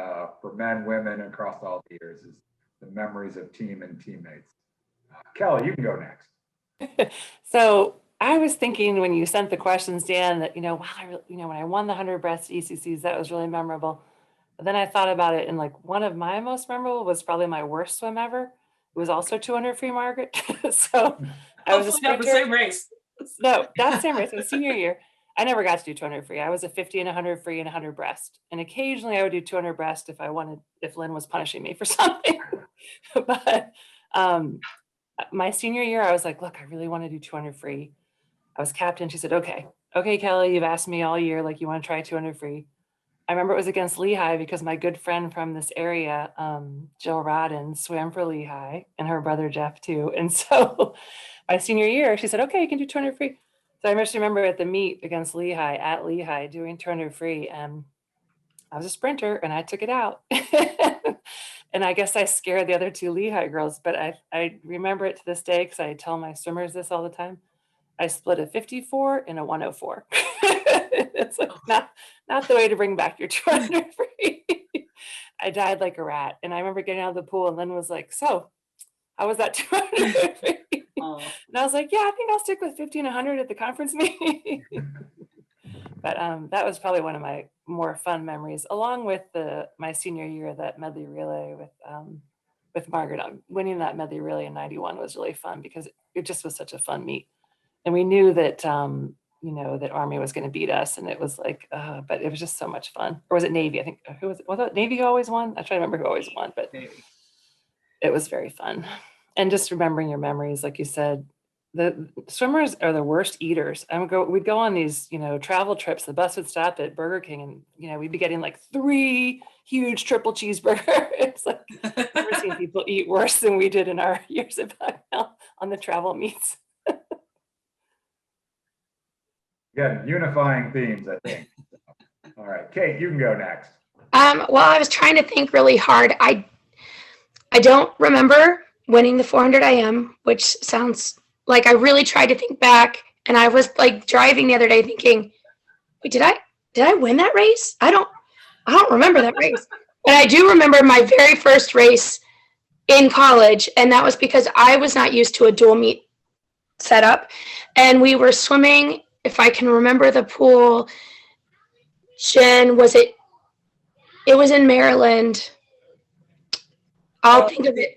for men, women across all the years is the memories of team and teammates. Kelly, you can go next.
So I was thinking when you sent the questions, Dan, that, wow, when I won the 100 breast ECCs, that was really memorable. But then I thought about it, and like one of my most memorable was probably my worst swim ever. It was also 200 free, Margaret. So I was a sprinter.
The same race.
No, not the same race. It was senior year. I never got to do 200 free. I was a 50 and 100 free and 100 breast. And occasionally I would do 200 breast if Lynn was punishing me for something. But my senior year, I was like, look, I really want to do 200 free. I was captain. She said, okay, Kelly, you've asked me all year, like, you want to try 200 free. I remember it was against Lehigh because my good friend from this area, Jill Rodden, swam for Lehigh, and her brother Jeff too. And so my senior year, she said, okay, you can do 200 free. So I just remember at the meet against Lehigh, at Lehigh, doing 200 free, and I was a sprinter and I took it out. And I guess I scared the other two Lehigh girls, but I remember it to this day because I tell my swimmers this all the time. I split a 54 and a 104. It's like not the way to bring back your 200 free. I died like a rat. And I remember getting out of the pool and Lynn was like, so how was that 200 free? Oh. And I was like, yeah, I think I'll stick with 50 and 100 at the conference meeting. But that was probably one of my more fun memories, along with my senior year, that medley relay with Margaret. Winning that medley relay in 91 was really fun because it just was such a fun meet. And we knew that, that Army was going to beat us. And it was like, but it was just so much fun. Or was it Navy? I think, was it Navy who always won? I try to remember who always won, but Navy. It was very fun. And just remembering your memories, like you said, the swimmers are the worst eaters. We'd go on these, travel trips. The bus would stop at Burger King and, we'd be getting like 3 huge triple cheeseburgers. It's like, I've never seen people eat worse than we did in our years at Bucknell on the travel meets.
Yeah, unifying themes, I think. All right, Kate, you can go next.
Well, I was trying to think really hard. I don't remember winning the 400 IM, which sounds like I really tried to think back. And I was like driving the other day thinking, wait, did I win that race? I don't remember that race. But I do remember my very first race in college. And that was because I was not used to a dual meet set up, and we were swimming. If I can remember the pool, Jen, it was in Maryland. I'll think of it.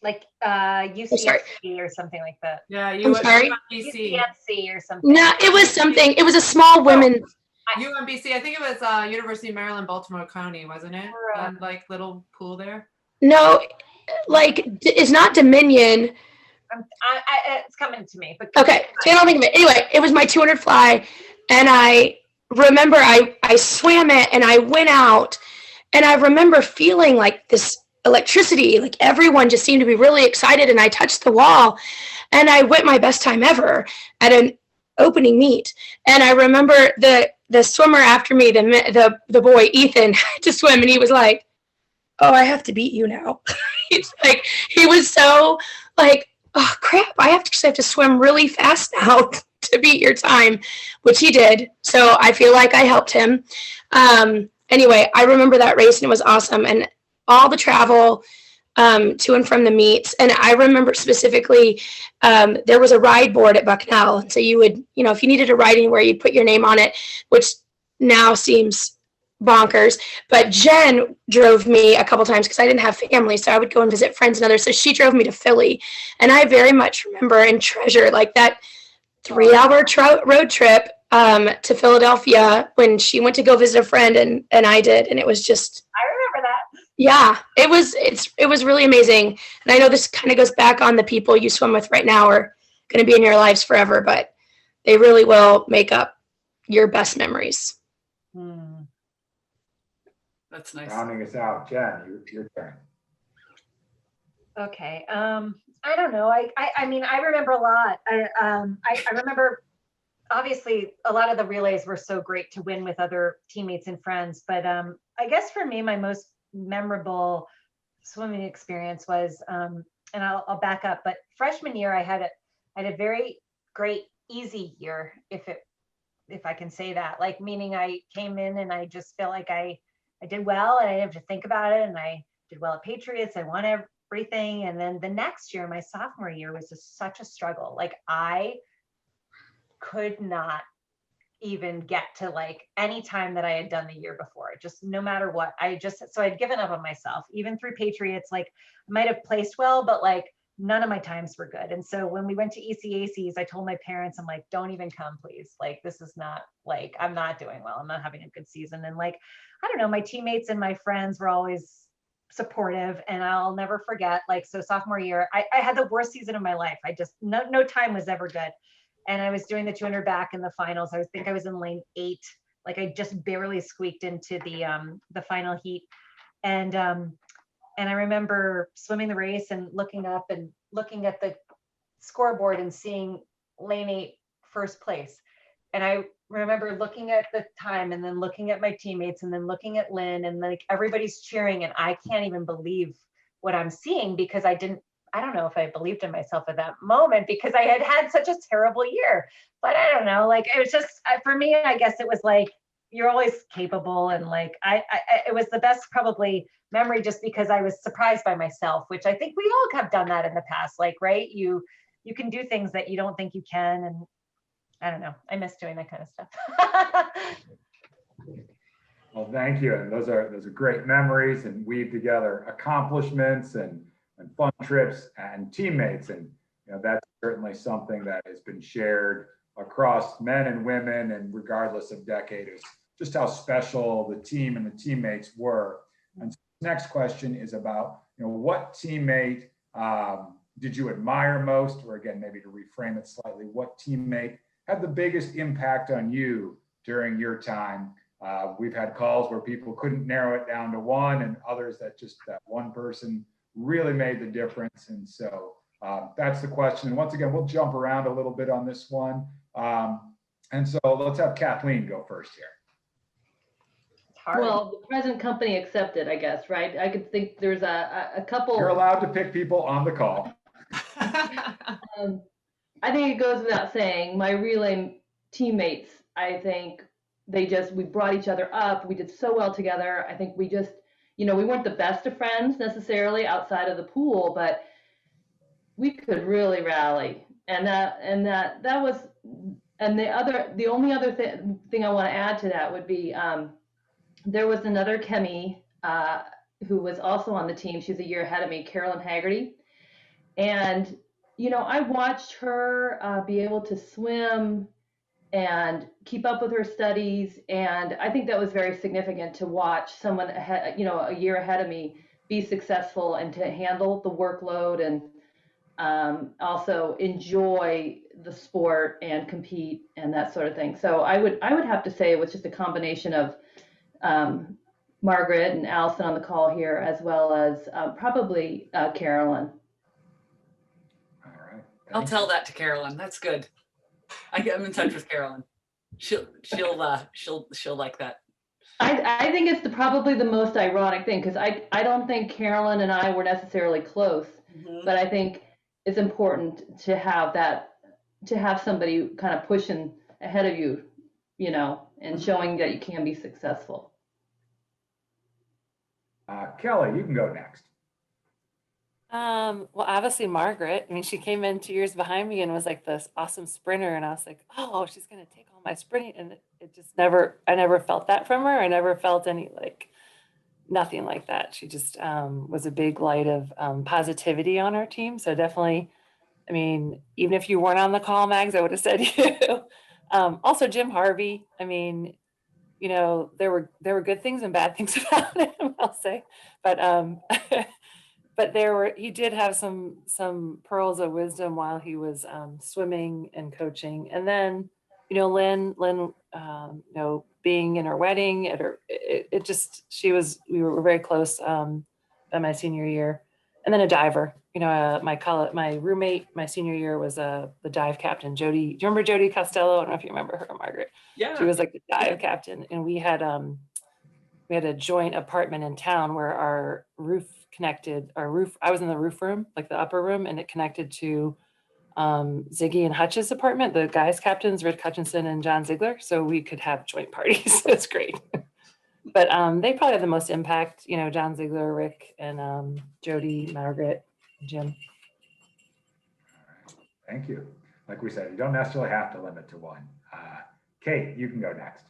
Like
sorry.
UCSC or something like that.
Yeah,
I'm sorry?
UCSC or something.
No, it was something. It was a small women's.
UMBC. I think it was University of Maryland, Baltimore County, wasn't it? That like little pool there.
No, like it's not Dominion.
It's coming to me. But
Okay, so I don't think of it. Anyway, it was my 200 fly, and I remember I swam it, and I went out, and I remember feeling like this electricity, like everyone just seemed to be really excited, and I touched the wall, and I went my best time ever at an opening meet. And I remember the swimmer after me, the boy Ethan, had to swim, and he was like, "Oh, I have to beat you now." He's like, he was so like, "Oh crap, I have to swim really fast now to beat your time," which he did. So I feel like I helped him. Anyway, I remember that race, and it was awesome, and all the travel to and from the meets. And I remember specifically, there was a ride board at Bucknell. And so you would, if you needed a ride anywhere, you'd put your name on it, which now seems bonkers. But Jen drove me a couple times because I didn't have family. So I would go and visit friends and others. So she drove me to Philly. And I very much remember and treasure like that 3-hour road trip to Philadelphia when she went to go visit a friend and I did. And it was just,
I remember that.
Yeah, it was really amazing. And I know this kind of goes back on the people you swim with right now are going to be in your lives forever, but they really will make up your best memories.
That's nice.
Rounding us out, Jen, your turn.
Okay. I don't know. I mean, I remember a lot. I remember, obviously, a lot of the relays were so great to win with other teammates and friends. But I guess for me, my most memorable swimming experience was, and I'll back up, but freshman year, I had a very great, easy year, if I can say that. Like, meaning I came in and I just feel like I did well, and I didn't have to think about it, and I did well at Patriots. I won everything. And then the next year, my sophomore year, was just such a struggle. Like, I could not even get to like any time that I had done the year before. Just no matter what, so I'd given up on myself. Even through Patriots, like I might have placed well, but like none of my times were good. And so when we went to ECACs, I told my parents, I'm like, don't even come, please. Like, this is not, like, I'm not doing well. I'm not having a good season. And like, I don't know, my teammates and my friends were always supportive, and I'll never forget, like, so sophomore year, I had the worst season of my life. I just, no time was ever good. And I was doing the 200 back in the finals. I think I was in lane 8. Like, I just barely squeaked into the final heat. And I remember swimming the race and looking up and looking at the scoreboard and seeing lane 8 first place. And I remember looking at the time and then looking at my teammates and then looking at Lynn, and like everybody's cheering, and I can't even believe what I'm seeing, because I don't know if I believed in myself at that moment, because I had had such a terrible year. But I don't know, like, it was just, for me, I guess it was like, you're always capable. And like, it was the best probably memory, just because I was surprised by myself, which I think we all have done that in the past. Like, right. You can do things that you don't think you can. And I don't know, I miss doing that kind of stuff.
Well, thank you. And those are great memories, and weave together accomplishments and fun trips and teammates. And that's certainly something that has been shared across men and women, and regardless of decade, is just how special the team and the teammates were. And so the next question is about, what teammate did you admire most? Or again, maybe to reframe it slightly, what teammate had the biggest impact on you during your time? We've had calls where people couldn't narrow it down to one, and others that one person really made the difference. And so that's the question. And once again, we'll jump around a little bit on this one. And so let's have Kathleen go first here.
Well, the present company accepted, I guess, right? I could think there's a couple.
You're allowed to pick people on the call.
I think it goes without saying, my relay teammates, I think we brought each other up. We did so well together. I think we just, we weren't the best of friends necessarily outside of the pool, but we could really rally that was, and the only other thing I want to add to that would be, there was another Kemi who was also on the team. She's a year ahead of me, Carolyn Haggerty. And, I watched her be able to swim and keep up with her studies. And I think that was very significant to watch someone ahead, a year ahead of me be successful and to handle the workload and also enjoy the sport and compete and that sort of thing. So I would have to say it was just a combination of Margaret and Allison on the call here, as well as probably Carolyn.
All right.
I'll tell that to Carolyn. That's good. I'm in touch with Carolyn. She'll like that.
I think it's probably the most ironic thing, because I don't think Carolyn and I were necessarily close, but I think it's important to have somebody kind of pushing ahead of you, and showing that you can be successful.
Kelly, you can go next.
Well, obviously Margaret. I mean, she came in 2 years behind me and was like this awesome sprinter, and I was like, oh, she's gonna take all my sprinting, and it just I never felt that from her. I never felt any nothing like that. She just was a big light of positivity on our team. So definitely, I mean, even if you weren't on the call, Mags, I would have said you. Also, Jim Harvey. I mean, there were good things and bad things about him, I'll say, but he did have some pearls of wisdom while he was swimming and coaching. And then, Lynn, being in her wedding, we were very close by my senior year. And then a diver, my roommate, my senior year was the dive captain, Jody. Do you remember Jody Costello? I don't know if you remember her, Margaret.
Yeah.
She was like the dive captain. And we had a joint apartment in town where our roof connected, I was in the roof room, like the upper room, and it connected to Ziggy and Hutch's apartment, the guys captains, Rick Hutchinson and John Ziegler. So we could have joint parties. It's great. But they probably had the most impact, John Ziegler, Rick, and Jody, Margaret, Jim.
All right. Thank you. Like we said, you don't necessarily have to limit to one. Kate, you can go next.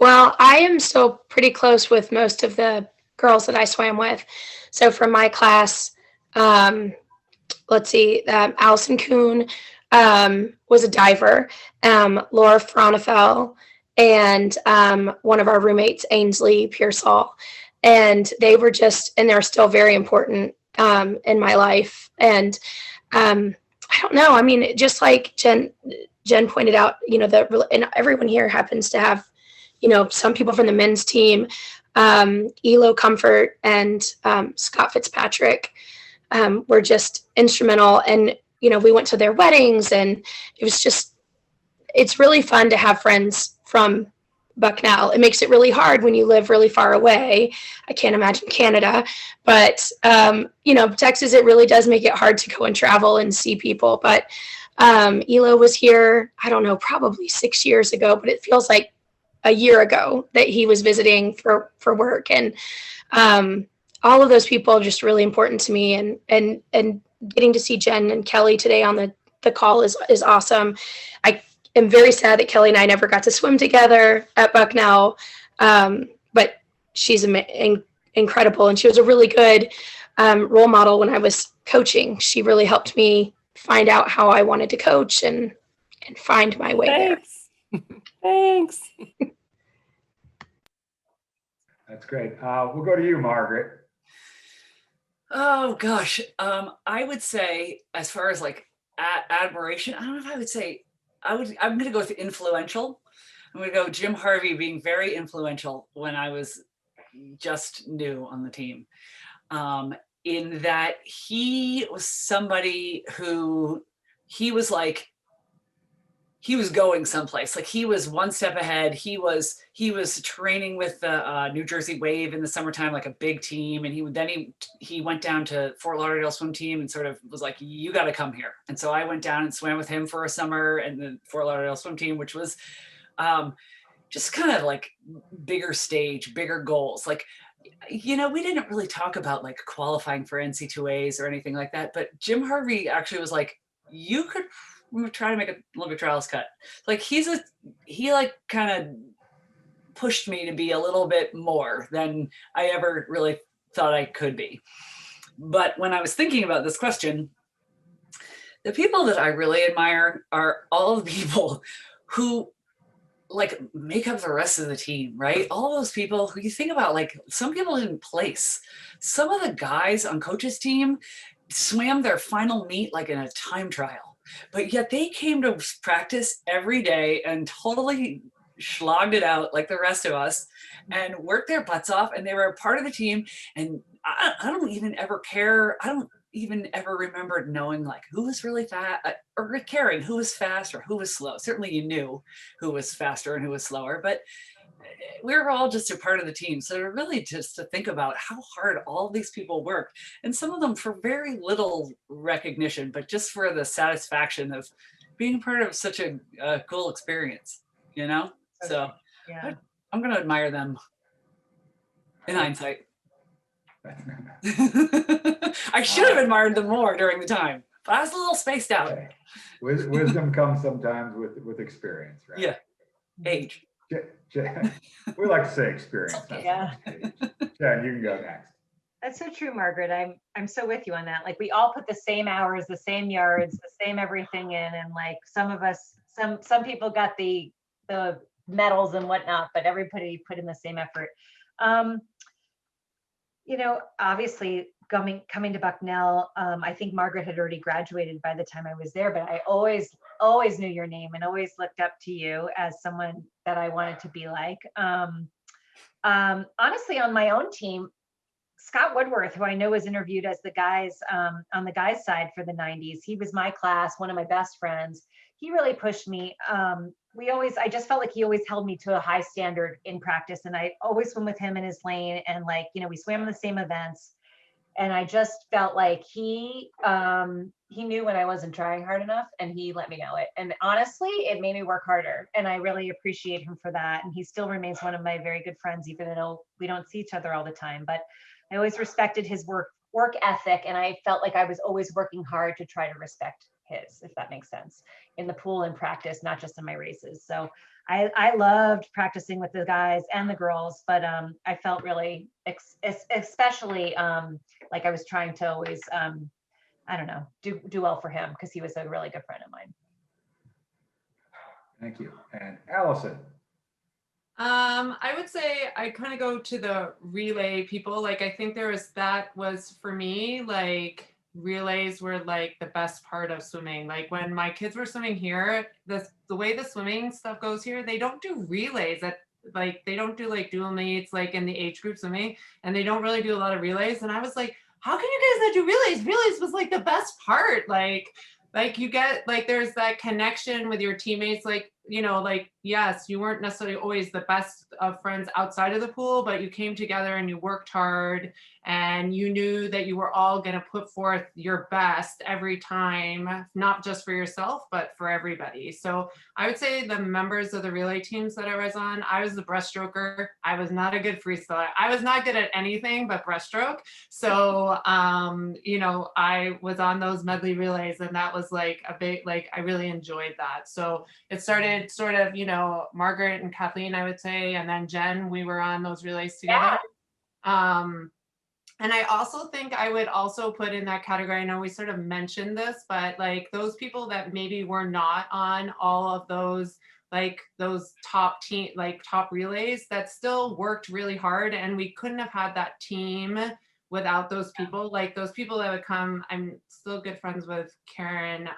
Well, I am still pretty close with most of the girls that I swam with. So from my class, let's see, Allison Kuhn was a diver, Laura Fronefel, and one of our roommates, Ainsley Pearsall. And they were and they're still very important in my life. And I don't know, I mean, just like Jen pointed out, and everyone here happens to have, some people from the men's team, Elo Comfort and Scott Fitzpatrick were just instrumental. And, we went to their weddings, and it's really fun to have friends from Bucknell. It makes it really hard when you live really far away. I can't imagine Canada, but, Texas, it really does make it hard to go and travel and see people. But Elo was here, I don't know, probably 6 years ago, but it feels like a year ago that he was visiting for work. And all of those people are just really important to me. And getting to see Jen and Kelly today on the call is awesome. I am very sad that Kelly and I never got to swim together at Bucknell, but she's incredible. And she was a really good role model when I was coaching. She really helped me find out how I wanted to coach and find my way there.
Thanks.
That's great. We'll go to you, Margaret.
Oh gosh, I would say, as far as admiration, I don't know if I would say, I'm going to go with influential. I'm going to go Jim Harvey being very influential when I was just new on the team. In that he was somebody who he was going someplace. Like, he was one step ahead. He was training with the New Jersey Wave in the summertime, like a big team. And he went down to Fort Lauderdale swim team and sort of was like, you got to come here. And so I went down and swam with him for a summer and the Fort Lauderdale swim team, which was just kind of like bigger stage, bigger goals. Like, we didn't really talk about like qualifying for NC2As or anything like that, but Jim Harvey actually was like, you could try to make a Olympic trials cut. Like he like kind of pushed me to be a little bit more than I ever really thought I could be. But when I was thinking about this question, the people that I really admire are all the people who like make up the rest of the team, right? All those people who you think about, like some people didn't place. Some of the guys on coach's team swam their final meet like in a time trial, but yet they came to practice every day and totally slogged it out like the rest of us and worked their butts off, and they were a part of the team. And I don't even ever care. I don't even ever remember knowing like who was really fast or caring who was fast or who was slow. Certainly you knew who was faster and who was slower, but we were all just a part of the team. So really just to think about how hard all these people work, and some of them for very little recognition, but just for the satisfaction of being part of such a cool experience, you know? So
Yeah.
I'm going to admire them in hindsight. I should have admired them more during the time, but I was a little spaced out.
Okay. Wisdom comes sometimes with experience, right?
Yeah, age.
We like to say experience. Not
Yeah.
so much age. Jen, you can go next.
That's so true, Margaret. I'm so with you on that. Like we all put the same hours, the same yards, the same everything in, and like some of us, some people got the medals and whatnot, but everybody put in the same effort. You know, obviously coming to Bucknell, I think Margaret had already graduated by the time I was there, but I always knew your name and always looked up to you as someone that I wanted to be like. Honestly, on my own team, Scott Woodworth, who I know was interviewed as the guys on the guys side for the 90s, he was my class, one of my best friends. He really pushed me. I just felt like he always held me to a high standard in practice, and I always swim with him in his lane, and like, you know, we swam in the same events, and I just felt like he knew when I wasn't trying hard enough, and he let me know it. And honestly, it made me work harder, and I really appreciate him for that. And he still remains one of my very good friends, even though we don't see each other all the time. But I always respected his work ethic, and I felt like I was always working hard to try to respect his, if that makes sense, in the pool and practice, not just in my races. So I loved practicing with the guys and the girls, but I felt really, especially like I was trying to always, I don't know, do well for him, because he was a really good friend of mine.
Thank you. And Allison.
I would say I kind of go to the relay people. Like I think that was for me, like relays were like the best part of swimming. Like when my kids were swimming here, the way the swimming stuff goes here, they don't do relays they don't do like dual meets like in the age group swimming, and they don't really do a lot of relays. And I was like, how can you guys not do relays? Relays was like the best part. Like you get like there's that connection with your teammates, like, you know, like, yes, you weren't necessarily always the best of friends outside of the pool, but you came together and you worked hard, and you knew that you were all going to put forth your best every time, not just for yourself, but for everybody. So I would say the members of the relay teams that I was on, I was the breaststroker. I was not a good freestyler. I was not good at anything but breaststroke. So, you know, I was on those medley relays, and that was like a big, like, I really enjoyed that. So it started sort of, you know, Margaret and Kathleen, I would say, and then Jen, we were on those relays together. Yeah. And I also think I would also put in that category, I know we sort of mentioned this, but like those people that maybe were not on all of those, like those top relays that still worked really hard, and we couldn't have had that team without those people. Like those people that would come, I'm still good friends with Karen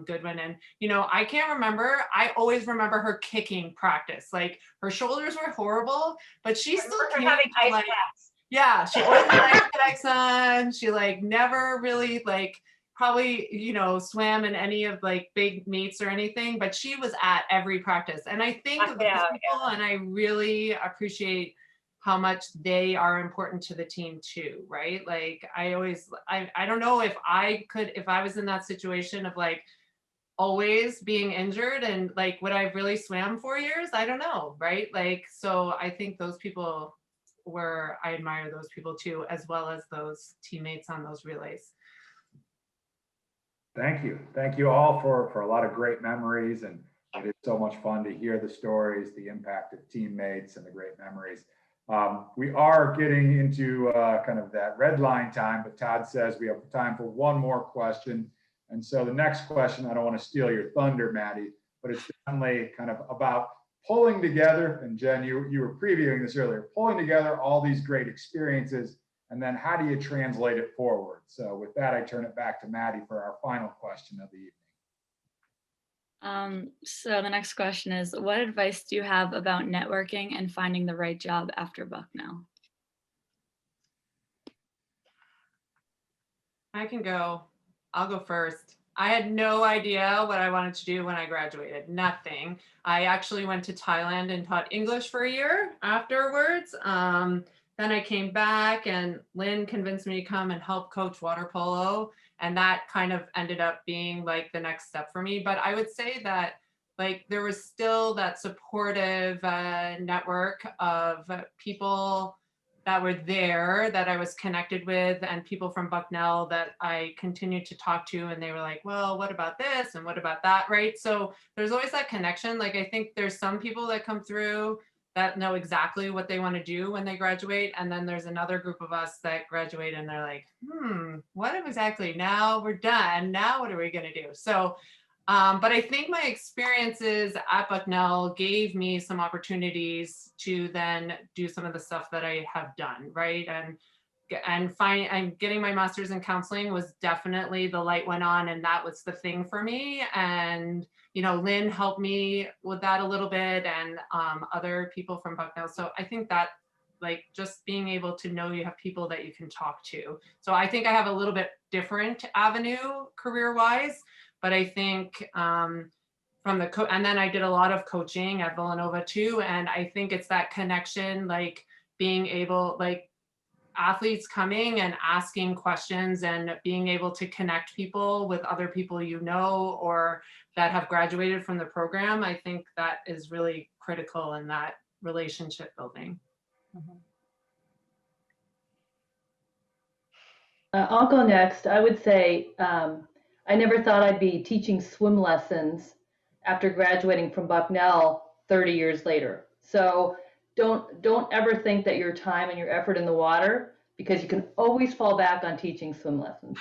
Goodwin, and you know, I can't remember, I always remember her kicking practice. Like her shoulders were horrible, but she still came
having ice
like,
packs.
yeah, she always had ice packs on. She like never really like probably, you know, swam in any of like big meets or anything, but she was at every practice. And I think of those people, and I really appreciate how much they are important to the team too, right? Like I don't know if I was in that situation of like always being injured, and like would I have really swam 4 years? I don't know, right? Like, so I think those people I admire those people too, as well as those teammates on those relays.
Thank you. Thank you all for a lot of great memories. And it is so much fun to hear the stories, the impact of teammates and the great memories. We are getting into kind of that red line time, but Todd says we have time for one more question. And so the next question, I don't want to steal your thunder, Maddie, but it's definitely kind of about pulling together, and Jen, you were previewing this earlier, pulling together all these great experiences, and then how do you translate it forward? So with that, I turn it back to Maddie for our final question of the evening.
So the next question is, what advice do you have about networking and finding the right job after Bucknell?
I can go. I'll go first. I had no idea what I wanted to do when I graduated. Nothing. I actually went to Thailand and taught English for a year afterwards. Then I came back and Lynn convinced me to come and help coach water polo. And that kind of ended up being like the next step for me. But I would say that like there was still that supportive network of people that were there that I was connected with, and people from Bucknell that I continued to talk to, and they were like, well, what about this? And what about that, right? So there's always that connection. Like, I think there's some people that come through that know exactly what they want to do when they graduate. And then there's another group of us that graduate and they're like, what exactly? Now we're done. Now what are we going to do? So, but I think my experiences at Bucknell gave me some opportunities to then do some of the stuff that I have done, right? And getting my master's in counseling was definitely, the light went on, and that was the thing for me. And you know, Lynn helped me with that a little bit, and other people from Bucknell. So I think that like just being able to know you have people that you can talk to. So I think I have a little bit different avenue career-wise, but I think from the and then I did a lot of coaching at Villanova too. And I think it's that connection, like being able, like athletes coming and asking questions and being able to connect people with other people you know or that have graduated from the program. I think that is really critical in that relationship building.
I'll go next. I would say I never thought I'd be teaching swim lessons after graduating from Bucknell 30 years later. So don't ever think that your time and your effort in the water, because you can always fall back on teaching swim lessons.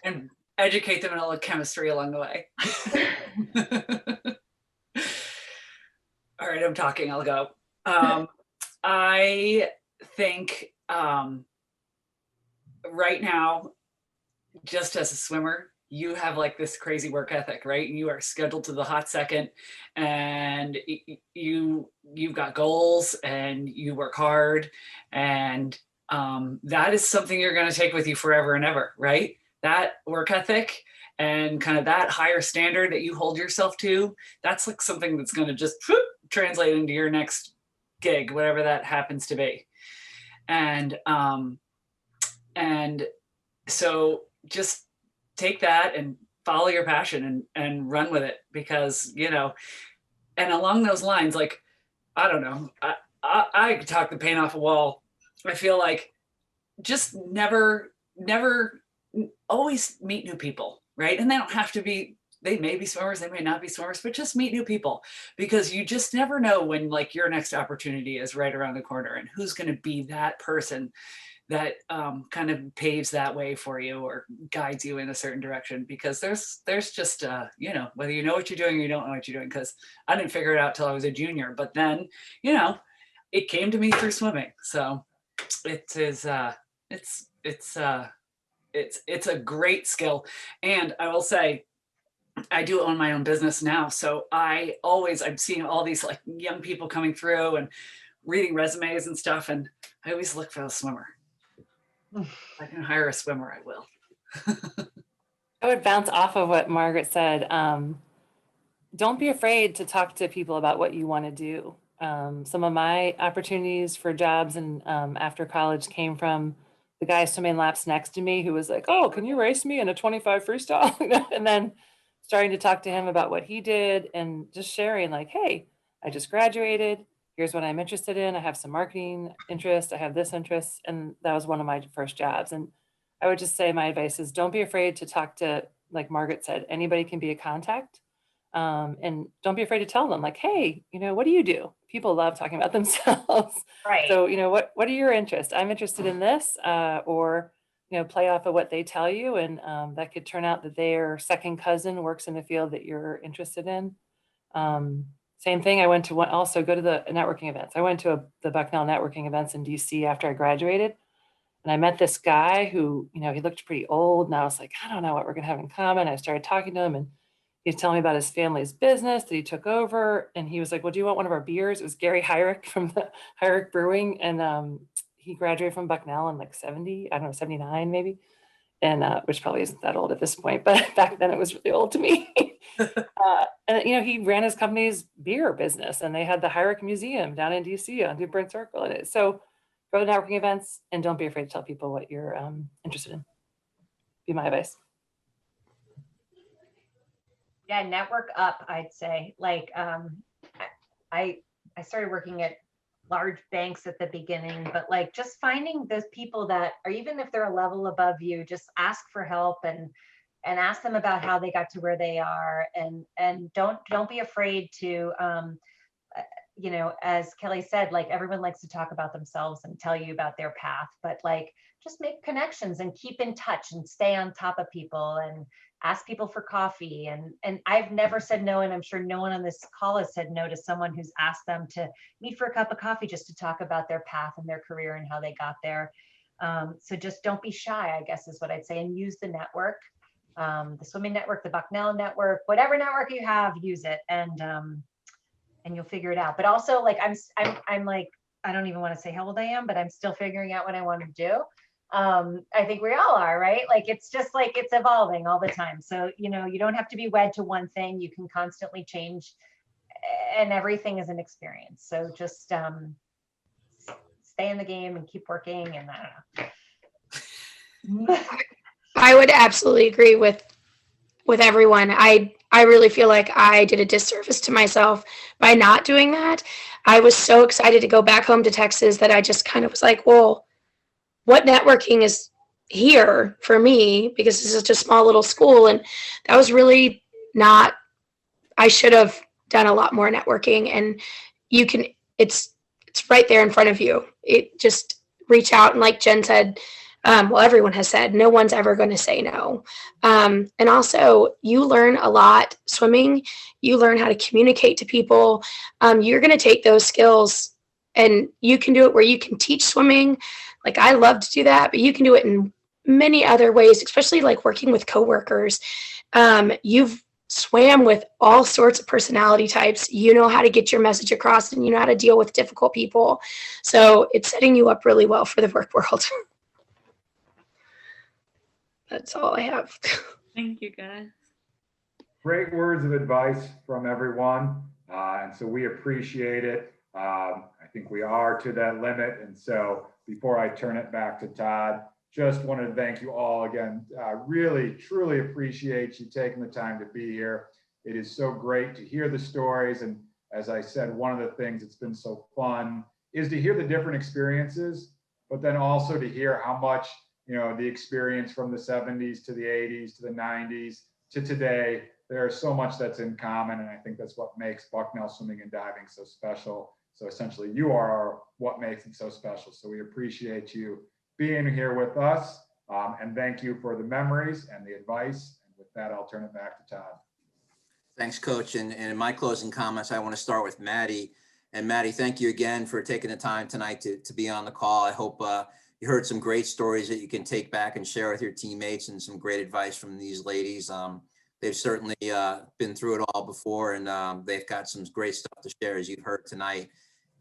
And educate them in all the chemistry along the way. All right, I'm talking, I'll go. I think right now, just as a swimmer, you have like this crazy work ethic, right? You are scheduled to the hot second, and you've got goals and you work hard, and that is something you're going to take with you forever and ever, right? That work ethic and kind of that higher standard that you hold yourself to, that's like something that's going to just translate into your next gig, whatever that happens to be. And so just take that and follow your passion and run with it, because, you know, and along those lines, like, I don't know, I could talk the paint off a wall. I feel like just never always meet new people, right? And they don't have to be, they may be swimmers, they may not be swimmers, but just meet new people, because you just never know when like your next opportunity is right around the corner, and who's going to be that person that kind of paves that way for you or guides you in a certain direction. Because there's just, you know, whether you know what you're doing or you don't know what you're doing, because I didn't figure it out till I was a junior, but then, you know, it came to me through swimming. So it is, it's a great skill. And I will say, I do own my own business now. So I'm seeing all these like young people coming through and reading resumes and stuff. And I always look for a swimmer. If I can hire a swimmer, I will.
I would bounce off of what Margaret said. Don't be afraid to talk to people about what you want to do. Some of my opportunities for jobs and after college came from the guy swimming laps next to me who was like, oh, can you race me in a 25 freestyle? And then starting to talk to him about what he did and just sharing like, hey, I just graduated. Here's what I'm interested in. I have some marketing interest. I have this interest. And that was one of my first jobs. And I would just say my advice is don't be afraid to talk to, like Margaret said, anybody can be a contact. And don't be afraid to tell them, like, hey, what do you do? People love talking about themselves.
Right.
So, what are your interests? I'm interested in this, or, play off of what they tell you. And that could turn out that their second cousin works in the field that you're interested in. Same thing. I went to also go to the networking events. I went to the Bucknell networking events in DC after I graduated. And I met this guy who, he looked pretty old. And I was like, I don't know what we're going to have in common. I started talking to him, and he's telling me about his family's business that he took over. And he was like, well, do you want one of our beers? It was Gary Hyrick from the Hyrick Brewing. And he graduated from Bucknell in like 70, I don't know, 79 maybe. And which probably isn't that old at this point, but back then it was really old to me. And he ran his company's beer business, and they had the Hyrick Museum down in DC on Dupont Circle. And so go to networking events, and don't be afraid to tell people what you're interested in. Be my advice.
Yeah, network up, I'd say. Like I started working at large banks at the beginning, but like just finding those people that are, even if they're a level above you, just ask for help and ask them about how they got to where they are, and don't be afraid to as Kelly said, like everyone likes to talk about themselves and tell you about their path, but like just make connections and keep in touch and stay on top of people and ask people for coffee. And I've never said no, and I'm sure no one on this call has said no to someone who's asked them to meet for a cup of coffee just to talk about their path and their career and how they got there. So just don't be shy, I guess is what I'd say, and use the network, the swimming network, the Bucknell network, whatever network you have, use it, and you'll figure it out. But also, like I'm like, I don't even want to say how old I am, but I'm still figuring out what I want to do. I think we all are, right? Like, it's just like, it's evolving all the time. So, you don't have to be wed to one thing. You can constantly change, and everything is an experience. So just stay in the game and keep working. And I don't know.
I would absolutely agree with everyone. I really feel like I did a disservice to myself by not doing that. I was so excited to go back home to Texas that I just kind of was like, well, what networking is here for me? Because this is such a small little school. And that was really not, I should have done a lot more networking. And it's right there in front of you. It just reach out. And like Jen said, well, everyone has said, no one's ever going to say no. And also, you learn a lot swimming. You learn how to communicate to people. You're going to take those skills, and you can do it where you can teach swimming. Like, I love to do that, but you can do it in many other ways, especially like working with coworkers. You've swam with all sorts of personality types. You know how to get your message across, and you know how to deal with difficult people. So it's setting you up really well for the work world. That's all I have.
Thank you, guys.
Great words of advice from everyone. And so we appreciate it. I think we are to that limit. And so before I turn it back to Todd, just wanted to thank you all again. Really, truly appreciate you taking the time to be here. It is so great to hear the stories. And as I said, one of the things that's been so fun is to hear the different experiences, but then also to hear how much the experience from the 70s to the 80s to the 90s to today, there's so much that's in common. And I think that's what makes Bucknell Swimming and Diving so special. So essentially, you are what makes it so special. So we appreciate you being here with us. And thank you for the memories and the advice. And with that, I'll turn it back to Todd.
Thanks, Coach. And in my closing comments, I want to start with Maddie. And Maddie, thank you again for taking the time tonight to be on the call. I hope you heard some great stories that you can take back and share with your teammates, and some great advice from these ladies. They've certainly been through it all before, and they've got some great stuff to share, as you've heard tonight.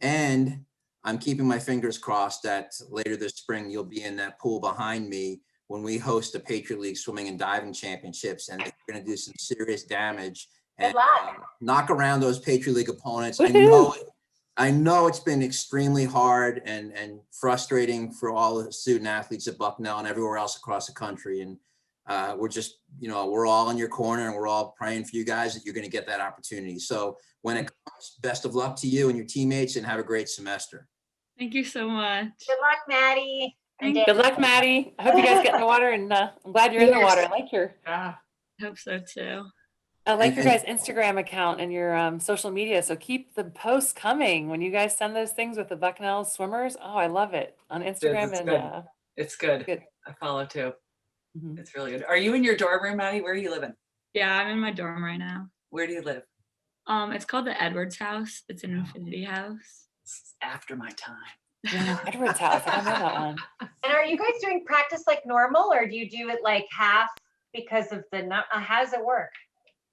And I'm keeping my fingers crossed that later this spring, you'll be in that pool behind me when we host the Patriot League Swimming and Diving Championships, and they're going to do some serious damage and knock around those Patriot League opponents. I know it's been extremely hard and frustrating for all the student athletes at Bucknell and everywhere else across the country. And we're just, we're all in your corner, and we're all praying for you guys that you're going to get that opportunity. So when it comes, best of luck to you and your teammates, and have a great semester.
Thank you so much.
Good luck, Maddie. And
Thank
Good luck, Maddie. I hope you guys get in the water, and I'm glad you're in the water. I like your
Hope so too.
your guys' Instagram account and your social media. So keep the posts coming when you guys send those things with the Bucknell swimmers. Oh, I love it on Instagram.
It's
And
good. It's good.
good.
I follow too.
Mhm.
It's really good. Are you in your dorm room, Maddie? Where are you living?
Yeah, I'm in my dorm right now.
Where do you live?
It's called the Edwards House. It's an infinity house.
It's after my time.
Yeah, Edward's house. I don't know that one.
And are you guys doing practice like normal, or do you do it like half because of the, how does it work?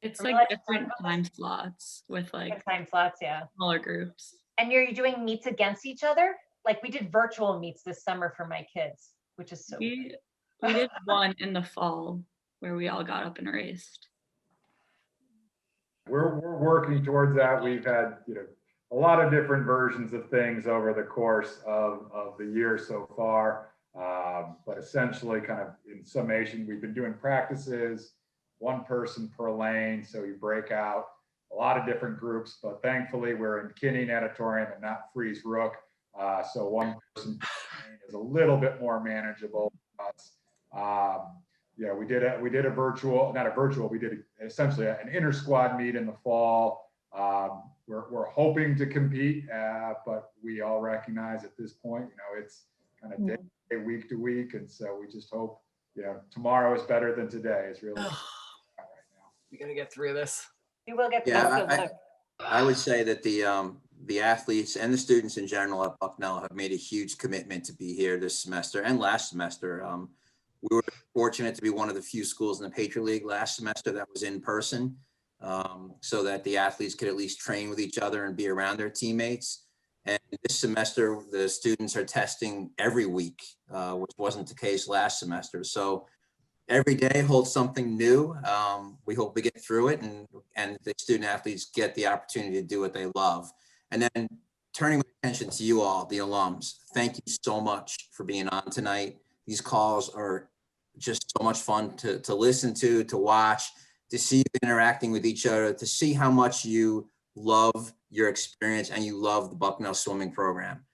It's
Are we
like
allowed to talk
different
about this?
time slots with like
Different time slots, yeah.
smaller groups.
And you're doing meets against each other? Like we did virtual meets this summer for my kids, which is so
We did one in the fall where we all got up and raced.
We're working towards that. We've had, a lot of different versions of things over the course of the year so far. But essentially, kind of in summation, we've been doing practices, one person per lane. So you break out a lot of different groups, but thankfully we're in Kinning Editorium and not Freeze Rook. So one person per lane is a little bit more manageable. We did a virtual, not a virtual, we did essentially an inter squad meet in the fall. We're hoping to compete, but we all recognize at this point, it's kind of day, week to week. And so we just hope, tomorrow is better than today. It's really right now.
We got to get through this.
We will get through
Yeah, I would say that the athletes and the students in general at Bucknell have made a huge commitment to be here this semester and last semester. We were fortunate to be one of the few schools in the Patriot League last semester that was in person, so that the athletes could at least train with each other and be around their teammates. And this semester, the students are testing every week, which wasn't the case last semester. So every day holds something new. We hope we get through it and the student athletes get the opportunity to do what they love. And then turning my attention to you all, the alums, thank you so much for being on tonight. These calls are just so much fun to listen to watch, to see you interacting with each other, to see how much you love your experience and you love the Bucknell swimming program.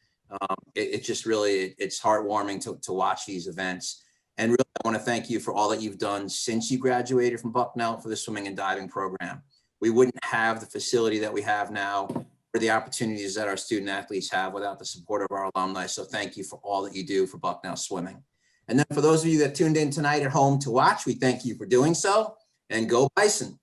It just really, it's heartwarming to watch these events. And really, I want to thank you for all that you've done since you graduated from Bucknell for the swimming and diving program. We wouldn't have the facility that we have now or the opportunities that our student athletes have without the support of our alumni. So thank you for all that you do for Bucknell swimming. And then for those of you that tuned in tonight at home to watch, we thank you for doing so, and go Bison.